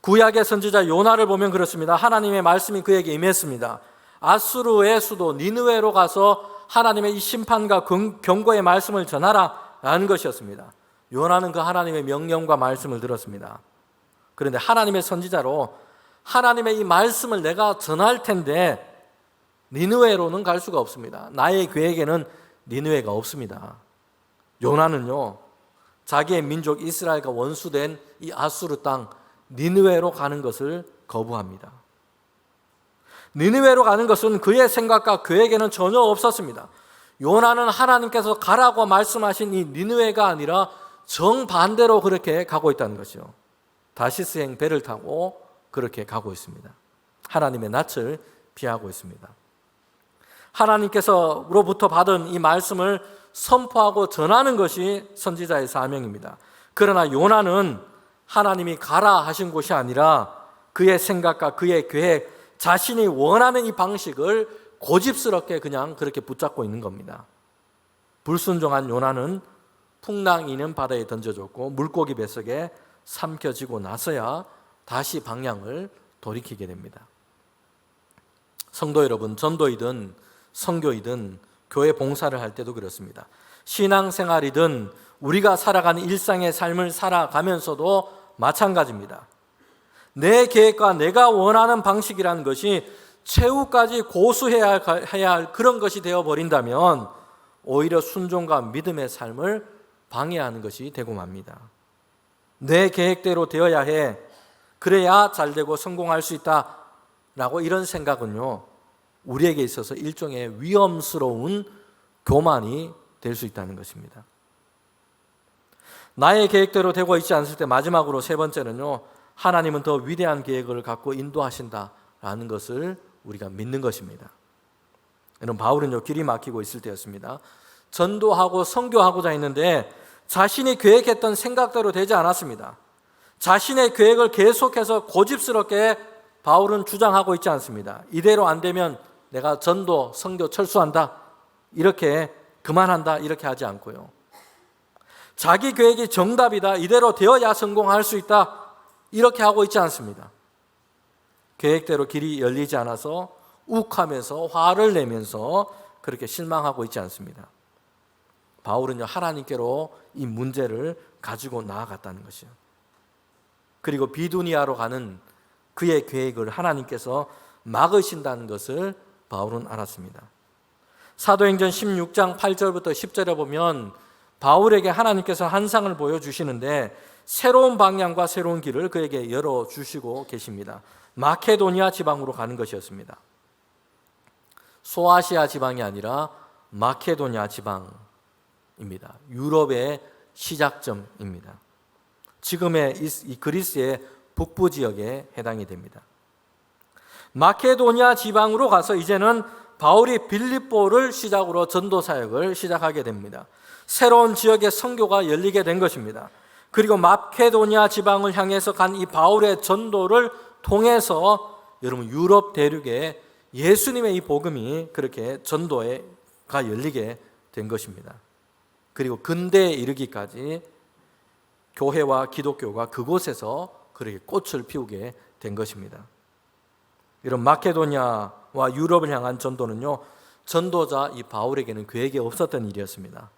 구약의 선지자 요나를 보면 그렇습니다. 하나님의 말씀이 그에게 임했습니다. 아수르의 수도 니느웨로 가서 하나님의 이 심판과 경고의 말씀을 전하라 라는 것이었습니다. 요나는 그 하나님의 명령과 말씀을 들었습니다. 그런데 하나님의 선지자로 하나님의 이 말씀을 내가 전할 텐데 니느웨로는 갈 수가 없습니다. 나의 계획에는 니느웨가 없습니다. 요나는요, 자기의 민족 이스라엘과 원수된 이 아수르 땅 니느웨로 가는 것을 거부합니다. 니느웨로 가는 것은 그의 생각과 계획에는 전혀 없었습니다. 요나는 하나님께서 가라고 말씀하신 이 니느웨가 아니라 정반대로 그렇게 가고 있다는 것이요. 다시스행 배를 타고 그렇게 가고 있습니다. 하나님의 낯을 피하고 있습니다. 하나님께서로부터 받은 이 말씀을 선포하고 전하는 것이 선지자의 사명입니다. 그러나 요나는 하나님이 가라 하신 곳이 아니라 그의 생각과 그의 계획, 자신이 원하는 이 방식을 고집스럽게 그냥 그렇게 붙잡고 있는 겁니다. 불순종한 요나는 풍랑이는 바다에 던져졌고 물고기 뱃속에 삼켜지고 나서야 다시 방향을 돌이키게 됩니다. 성도 여러분, 전도이든 선교이든 교회 봉사를 할 때도 그렇습니다. 신앙생활이든 우리가 살아가는 일상의 삶을 살아가면서도 마찬가지입니다. 내 계획과 내가 원하는 방식이라는 것이 최후까지 고수해야 할 그런 것이 되어버린다면 오히려 순종과 믿음의 삶을 방해하는 것이 되고 맙니다. 내 계획대로 되어야 해, 그래야 잘되고 성공할 수 있다라고 이런 생각은요, 우리에게 있어서 일종의 위험스러운 교만이 될 수 있다는 것입니다. 나의 계획대로 되고 있지 않을 때 마지막으로 세 번째는요, 하나님은 더 위대한 계획을 갖고 인도하신다라는 것을 우리가 믿는 것입니다. 여러분, 바울은요, 길이 막히고 있을 때였습니다. 전도하고 선교하고자 했는데 자신이 계획했던 생각대로 되지 않았습니다. 자신의 계획을 계속해서 고집스럽게 바울은 주장하고 있지 않습니다. 이대로 안 되면 내가 전도, 선교 철수한다, 이렇게 그만한다, 이렇게 하지 않고요. 자기 계획이 정답이다, 이대로 되어야 성공할 수 있다, 이렇게 하고 있지 않습니다. 계획대로 길이 열리지 않아서 욱하면서 화를 내면서 그렇게 실망하고 있지 않습니다. 바울은요, 하나님께로 이 문제를 가지고 나아갔다는 것이요. 그리고 비두니아로 가는 그의 계획을 하나님께서 막으신다는 것을 바울은 알았습니다. 사도행전 16장 8절부터 10절에 보면 바울에게 하나님께서 환상을 보여주시는데 새로운 방향과 새로운 길을 그에게 열어주시고 계십니다. 마케도니아 지방으로 가는 것이었습니다. 소아시아 지방이 아니라 마케도니아 지방입니다. 유럽의 시작점입니다. 지금의 이 그리스의 북부 지역에 해당이 됩니다. 마케도니아 지방으로 가서 이제는 바울이 빌립보를 시작으로 전도 사역을 시작하게 됩니다. 새로운 지역의 선교가 열리게 된 것입니다. 그리고 마케도니아 지방을 향해서 간 이 바울의 전도를 통해서 여러분 유럽 대륙에 예수님의 이 복음이 그렇게 전도가 열리게 된 것입니다. 그리고 근대에 이르기까지 교회와 기독교가 그곳에서 그렇게 꽃을 피우게 된 것입니다. 이런 마케도니아와 유럽을 향한 전도는요, 전도자 이 바울에게는 계획에 없었던 일이었습니다.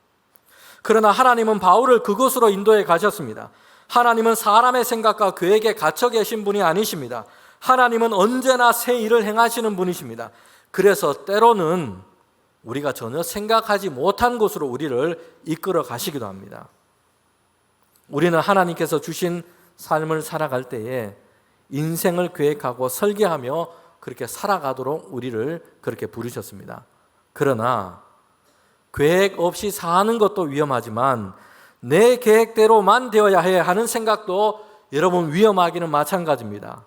그러나 하나님은 바울을 그곳으로 인도해 가셨습니다. 하나님은 사람의 생각과 계획에 갇혀 계신 분이 아니십니다. 하나님은 언제나 새 일을 행하시는 분이십니다. 그래서 때로는 우리가 전혀 생각하지 못한 곳으로 우리를 이끌어 가시기도 합니다. 우리는 하나님께서 주신 삶을 살아갈 때에 인생을 계획하고 설계하며 그렇게 살아가도록 우리를 그렇게 부르셨습니다. 그러나 계획 없이 사는 것도 위험하지만 내 계획대로만 되어야 해 하는 생각도 여러분 위험하기는 마찬가지입니다.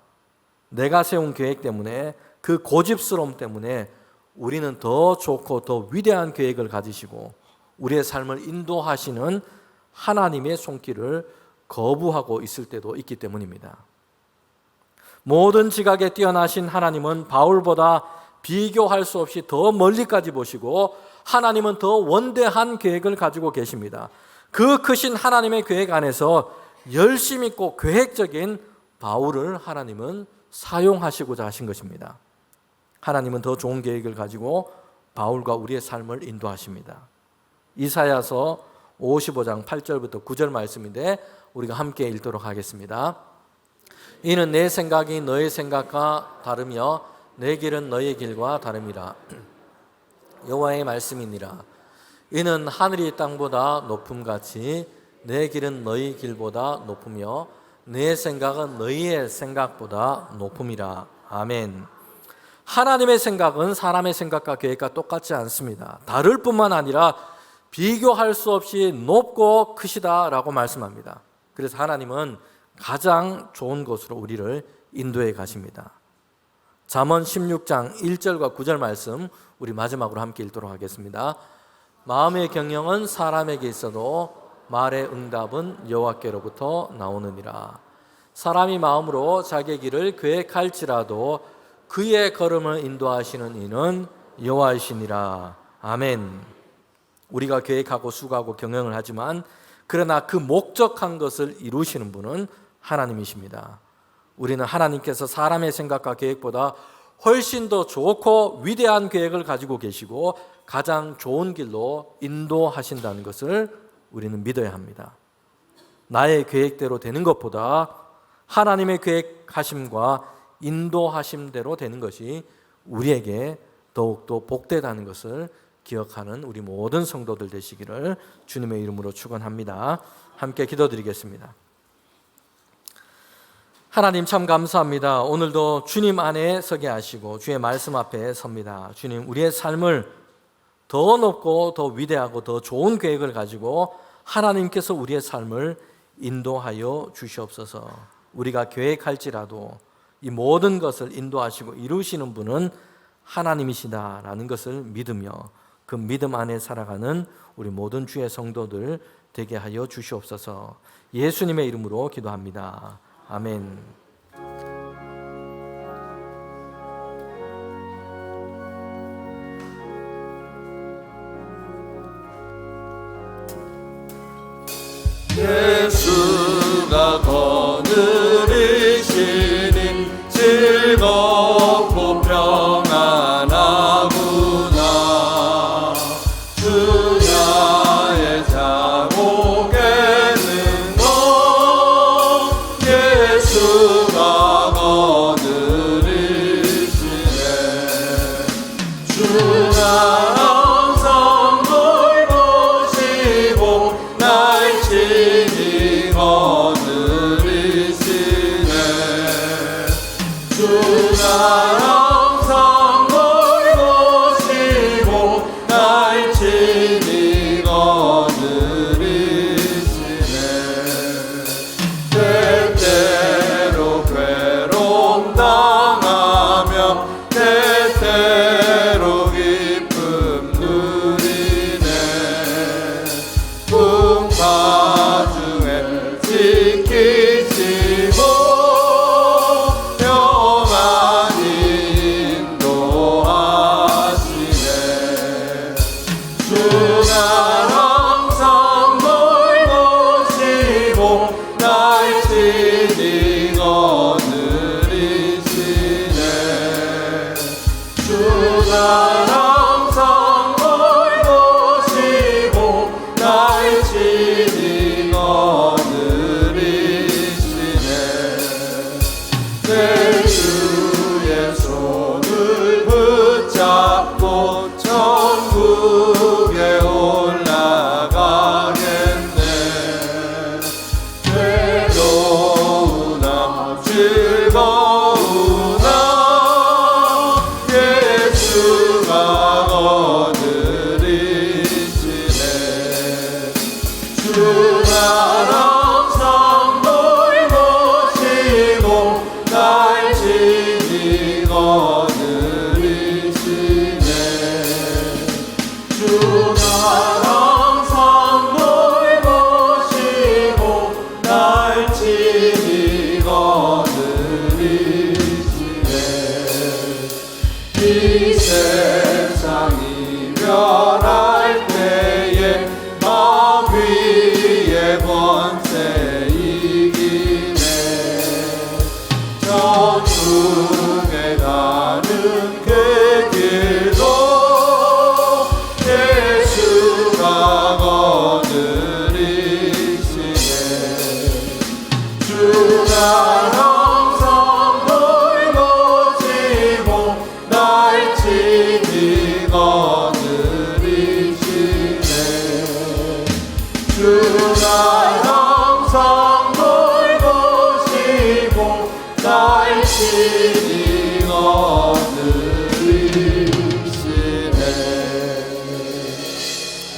내가 세운 계획 때문에 그 고집스러움 때문에 우리는 더 좋고 더 위대한 계획을 가지시고 우리의 삶을 인도하시는 하나님의 손길을 거부하고 있을 때도 있기 때문입니다. 모든 지각에 뛰어나신 하나님은 바울보다 비교할 수 없이 더 멀리까지 보시고 하나님은 더 원대한 계획을 가지고 계십니다. 그 크신 하나님의 계획 안에서 열심 있고 계획적인 바울을 하나님은 사용하시고자 하신 것입니다. 하나님은 더 좋은 계획을 가지고 바울과 우리의 삶을 인도하십니다. 이사야서 55장 8절부터 9절 말씀인데 우리가 함께 읽도록 하겠습니다. 이는 내 생각이 너의 생각과 다르며 내 길은 너의 길과 다름이라. 여호와의 말씀이니라. 이는 하늘이 땅보다 높음같이 내 길은 너희 길보다 높으며 내 생각은 너희의 생각보다 높음이라. 아멘. 하나님의 생각은 사람의 생각과 계획과 똑같지 않습니다. 다를 뿐만 아니라 비교할 수 없이 높고 크시다라고 말씀합니다. 그래서 하나님은 가장 좋은 곳으로 우리를 인도해 가십니다. 잠언 16장 1절과 9절 말씀 우리 마지막으로 함께 읽도록 하겠습니다. 마음의 경영은 사람에게 있어도 말의 응답은 여호와께로부터 나오느니라. 사람이 마음으로 자기의 길을 계획할지라도 그의 걸음을 인도하시는 이는 여호와이시니라. 아멘. 우리가 계획하고 수고하고 경영을 하지만 그러나 그 목적한 것을 이루시는 분은 하나님이십니다. 우리는 하나님께서 사람의 생각과 계획보다 훨씬 더 좋고 위대한 계획을 가지고 계시고 가장 좋은 길로 인도하신다는 것을 우리는 믿어야 합니다. 나의 계획대로 되는 것보다 하나님의 계획하심과 인도하심대로 되는 것이 우리에게 더욱더 복되다는 것을 기억하는 우리 모든 성도들 되시기를 주님의 이름으로 축원합니다. 함께 기도드리겠습니다. 하나님 참 감사합니다. 오늘도 주님 안에 서게 하시고 주의 말씀 앞에 섭니다. 주님, 우리의 삶을 더 높고 더 위대하고 더 좋은 계획을 가지고 하나님께서 우리의 삶을 인도하여 주시옵소서. 우리가 계획할지라도 이 모든 것을 인도하시고 이루시는 분은 하나님이시다라는 것을 믿으며 그 믿음 안에 살아가는 우리 모든 주의 성도들 되게 하여 주시옵소서. 예수님의 이름으로 기도합니다. 아멘. 예수가 거느리 주가 항상 널 보시고 날 친히 거느리시네. 때때로 괴로움 당하며 때때로 기쁨 누리네. 풍파 중에 지키시고 평안히 인도하시네. 주가 항상 널 보시고 날 친히 거느리시네. 주가 항상 널 보시고 날 친히 거느리시네. 내 주의 손을 붙잡고 천국에 올라가겠네. 괴로우나 즐거우나 예수가 거느리시네. 주가 항상 널 보시고 날 친히 거느리시네. 주가 항상 널 보시고 날 친히 거느리시네. 이 세상이 멸할 때에 마귀의 권세 이기네. 천국에 가는 그 길도 예수가 거느리시네. 주가 항상 널 보시고 날 친히 거느리시네. 주가 항상 널 보시고 날 친히 거느리시네.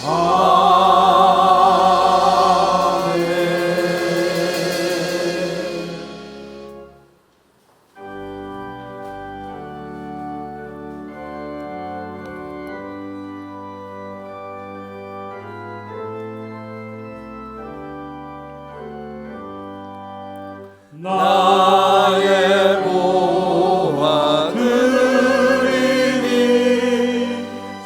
아멘. 나의 보화 드리니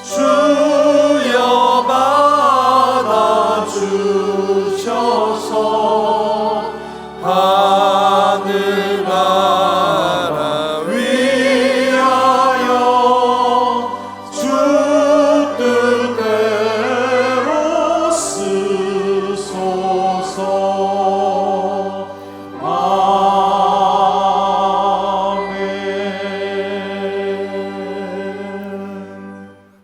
주여 받아 주셔서 하늘나라 위하여 주 뜻대로 쓰소서.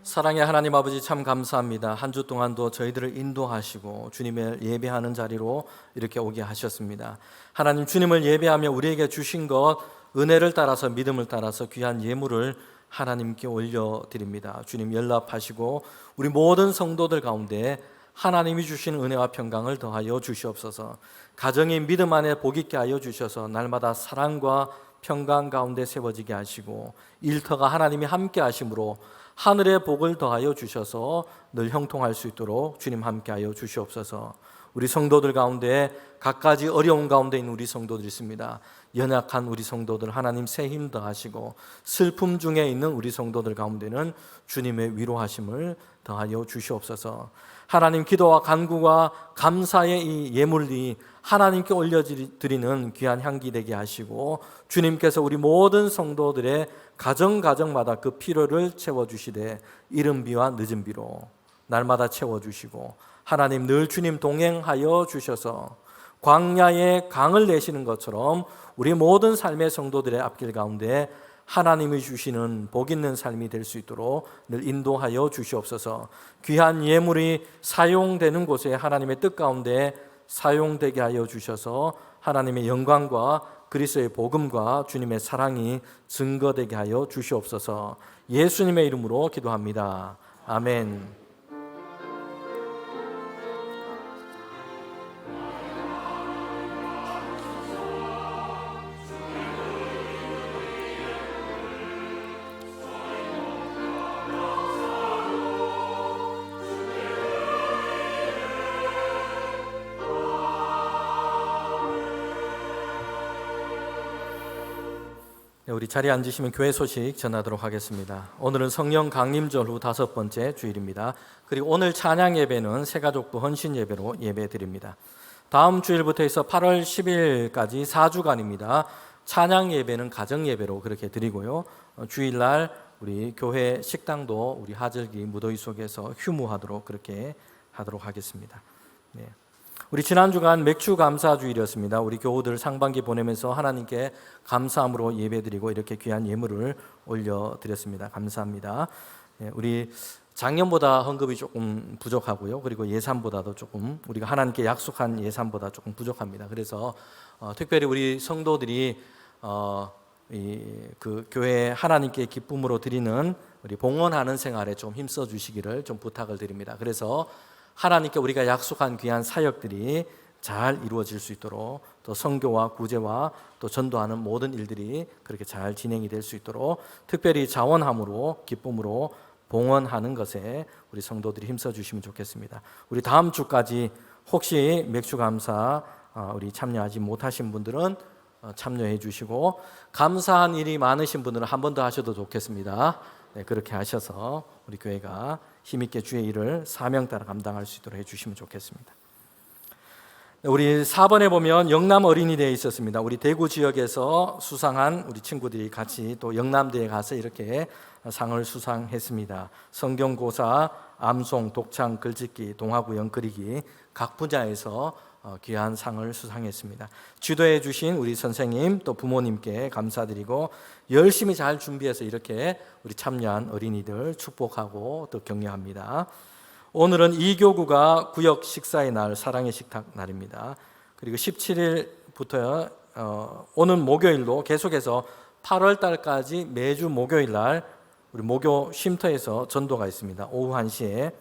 사랑의 하나님 아버지, 참 감사합니다. 한 주 동안도 저희들을 인도하시고 주님을 예배하는 자리로 이렇게 오게 하셨습니다. 하나님, 주님을 예배하며 우리에게 주신 것, 은혜를 따라서 믿음을 따라서 귀한 예물을 하나님께 올려드립니다. 주님 연락하시고 우리 모든 성도들 가운데 하나님이 주신 은혜와 평강을 더하여 주시옵소서. 가정이 믿음 안에 복 있게 하여 주셔서 날마다 사랑과 평강 가운데 세워지게 하시고 일터가 하나님이 함께 하심으로 하늘의 복을 더하여 주셔서 늘 형통할 수 있도록 주님 함께 하여 주시옵소서. 우리 성도들 가운데 각가지 어려운 가운데 있는 우리 성도들 있습니다. 연약한 우리 성도들 하나님 새 힘 더하시고 슬픔 중에 있는 우리 성도들 가운데는 주님의 위로하심을 더하여 주시옵소서. 하나님, 기도와 간구와 감사의 이 예물이 하나님께 올려드리는 귀한 향기 되게 하시고 주님께서 우리 모든 성도들의 가정마다 그 필요를 채워주시되 이른 비와 늦은 비로 날마다 채워주시고 하나님 늘 주님 동행하여 주셔서 광야에 강을 내시는 것처럼 우리 모든 삶의 성도들의 앞길 가운데 하나님이 주시는 복 있는 삶이 될 수 있도록 늘 인도하여 주시옵소서. 귀한 예물이 사용되는 곳에 하나님의 뜻 가운데 사용되게 하여 주셔서 하나님의 영광과 그리스도의 복음과 주님의 사랑이 증거되게 하여 주시옵소서. 예수님의 이름으로 기도합니다. 아멘. 우리 자리에 앉으시면 교회 소식 전하도록 하겠습니다. 오늘은 성령 강림절 후 5번째 주일입니다. 그리고 오늘 찬양 예배는 새가족부 헌신 예배로 예배드립니다. 다음 주일부터 해서 8월 10일까지 4주간입니다. 찬양 예배는 가정 예배로 그렇게 드리고요. 주일날 우리 교회 식당도 우리 하절기 무더위 속에서 휴무하도록 그렇게 하도록 하겠습니다. 네. 우리 지난 주간 맥주 감사 주일이었습니다. 우리 교우들 상반기 보내면서 하나님께 감사함으로 예배드리고 이렇게 귀한 예물을 올려드렸습니다. 감사합니다. 우리 작년보다 헌금이 조금 부족하고요. 그리고 예산보다도 조금 우리가 하나님께 약속한 예산보다 조금 부족합니다. 그래서 특별히 우리 성도들이 그 교회 하나님께 기쁨으로 드리는 우리 봉헌하는 생활에 좀 힘써 주시기를 좀 부탁을 드립니다. 그래서 하나님께 우리가 약속한 귀한 사역들이 잘 이루어질 수 있도록 또 선교와 구제와 또 전도하는 모든 일들이 그렇게 잘 진행이 될 수 있도록 특별히 자원함으로 기쁨으로 봉헌하는 것에 우리 성도들이 힘써 주시면 좋겠습니다. 우리 다음 주까지 혹시 맥주 감사 우리 참여하지 못하신 분들은 참여해 주시고 감사한 일이 많으신 분들은 한 번 더 하셔도 좋겠습니다. 네, 그렇게 하셔서 우리 교회가 힘있게 주의 일을 사명 따라 감당할 수 있도록 해주시면 좋겠습니다. 우리 4번에 보면 영남 어린이대회 있었습니다. 우리 대구 지역에서 수상한 우리 친구들이 같이 또 영남대에 가서 이렇게 상을 수상했습니다. 성경고사, 암송, 독창, 글짓기, 동화구연 그리기 각 분야에서 귀한 상을 수상했습니다. 지도해 주신 우리 선생님 또 부모님께 감사드리고 열심히 잘 준비해서 이렇게 우리 참여한 어린이들 축복하고 또 격려합니다. 오늘은 이교구가 구역 식사의 날, 사랑의 식탁 날입니다. 그리고 17일부터 오는 목요일도 계속해서 8월 달까지 매주 목요일 날 우리 목요 쉼터에서 전도가 있습니다. 오후 1시에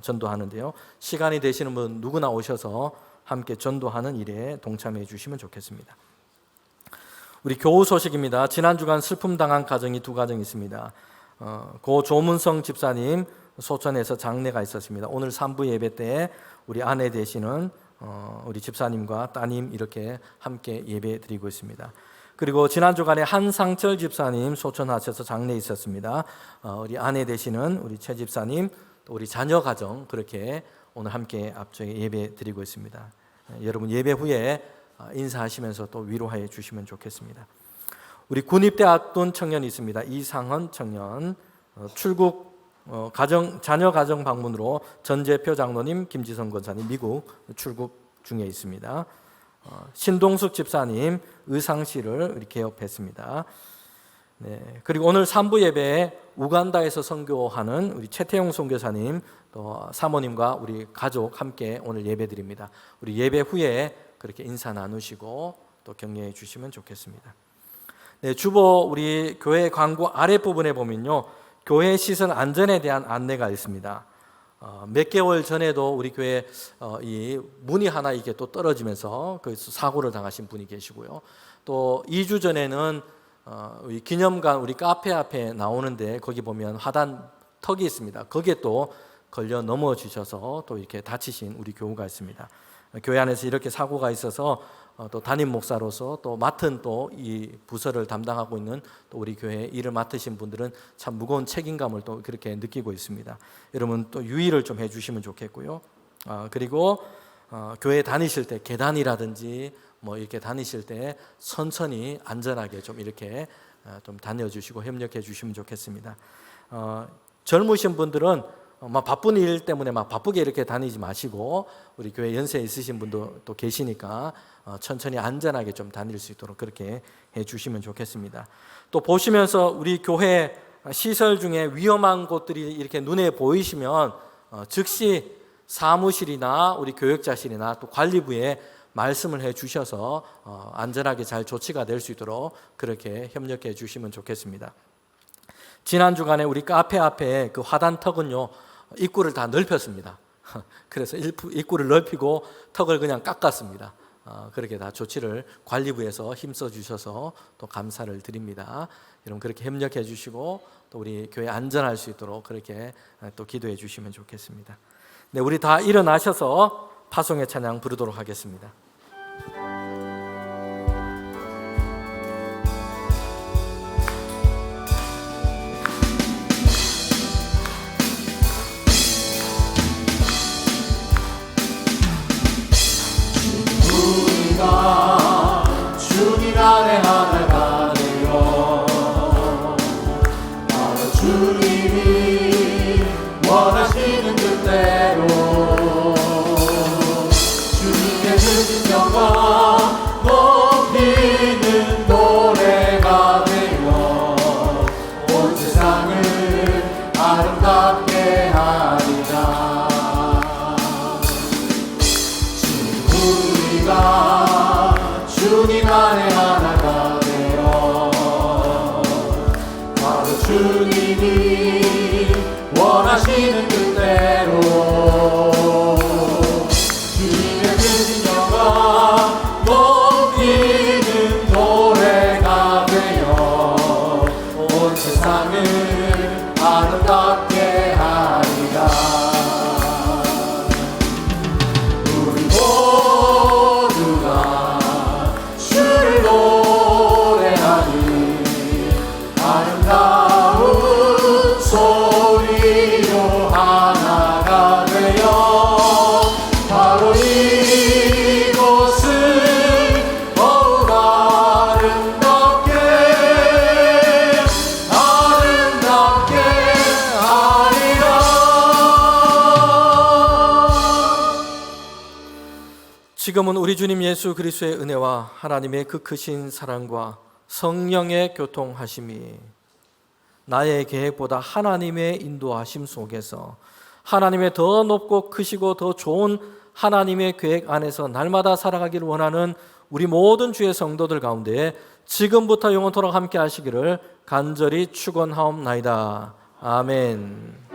전도하는데요. 시간이 되시는 분 누구나 오셔서 함께 전도하는 일에 동참해 주시면 좋겠습니다. 우리 교우 소식입니다. 지난 주간 슬픔 당한 가정이 2가정 있습니다. 고 조문성 집사님 소천에서 장례가 있었습니다. 오늘 3부 예배 때 우리 아내 되시는 우리 집사님과 따님 이렇게 함께 예배 드리고 있습니다. 그리고 지난 주간에 한상철 집사님 소천하셔서 장례 있었습니다. 우리 아내 되시는 우리 최 집사님 또 우리 자녀 가정 그렇게 오늘 함께 앞쪽에 예배 드리고 있습니다. 여러분 예배 후에 인사하시면서 또 위로해 주시면 좋겠습니다. 우리 군입대 앞둔 청년이 있습니다. 이상헌 청년 출국 자녀 가정 방문으로 전재표 장로님, 김지성 권사님 미국 출국 중에 있습니다. 신동숙 집사님 의상실을 이렇게 개업했습니다. 네, 그리고 오늘 3부 예배에 우간다에서 선교하는 우리 최태용 선교사님 또 사모님과 우리 가족 함께 오늘 예배드립니다. 우리 예배 후에 그렇게 인사 나누시고 또 격려해 주시면 좋겠습니다. 네, 주보 우리 교회 광고 아랫부분에 보면요. 교회 시설 안전에 대한 안내가 있습니다. 몇 개월 전에도 우리 교회 이 문이 하나 이게 또 떨어지면서 거기서 사고를 당하신 분이 계시고요. 또 2주 전에는 우리 기념관 우리 카페 앞에 나오는데 거기 보면 화단 턱이 있습니다. 거기에 또 걸려 넘어지셔서 또 이렇게 다치신 우리 교우가 있습니다. 교회 안에서 이렇게 사고가 있어서 또 담임 목사로서 또 맡은 또 이 부서를 담당하고 있는 또 우리 교회 일을 맡으신 분들은 참 무거운 책임감을 또 그렇게 느끼고 있습니다. 여러분 또 유의를 좀 해주시면 좋겠고요. 그리고 교회 다니실 때 계단이라든지 뭐 이렇게 다니실 때 천천히 안전하게 좀 이렇게 좀 다녀주시고 협력해 주시면 좋겠습니다. 젊으신 분들은 막 바쁜 일 때문에 막 바쁘게 이렇게 다니지 마시고 우리 교회 연세 있으신 분도 또 계시니까 천천히 안전하게 좀 다닐 수 있도록 그렇게 해 주시면 좋겠습니다. 또 보시면서 우리 교회 시설 중에 위험한 곳들이 이렇게 눈에 보이시면 즉시 사무실이나 우리 교역자실이나 또 관리부에 말씀을 해 주셔서 안전하게 잘 조치가 될 수 있도록 그렇게 협력해 주시면 좋겠습니다. 지난 주간에 우리 카페 앞에 그 화단턱은요, 입구를 다 넓혔습니다. 그래서 입구를 넓히고 턱을 그냥 깎았습니다. 그렇게 다 조치를 관리부에서 힘써 주셔서 또 감사를 드립니다. 여러분 그렇게 협력해 주시고 또 우리 교회 안전할 수 있도록 그렇게 또 기도해 주시면 좋겠습니다. 네, 우리 다 일어나셔서 파송의 찬양 부르도록 하겠습니다. 주님 안에 하나가 되어 바로 주님이 원하시는 뜻대로 주님의 주신 영광 높이는 노래가 되어 온 세상을 아름답게 하리라. 우리가 주님 안에 하나가 되어 바로 주님이 원하시는 뜻대로 주님의 주신 영광 높이는 노래가 되어 온 세상을 아름답게 하리라. 아름다운 소리로 하나가 되어 바로 이곳을 더욱 아름답게 하리라. 지금은 우리 주님 예수 그리스도의 은혜와 하나님의 그 크신 사랑과 성령의 교통하심이 나의 계획보다 하나님의 인도하심 속에서 하나님의 더 높고 크시고 더 좋은 하나님의 계획 안에서 날마다 살아가기를 원하는 우리 모든 주의 성도들 가운데 지금부터 영원토록 함께 하시기를 간절히 축원하옵나이다. 아멘.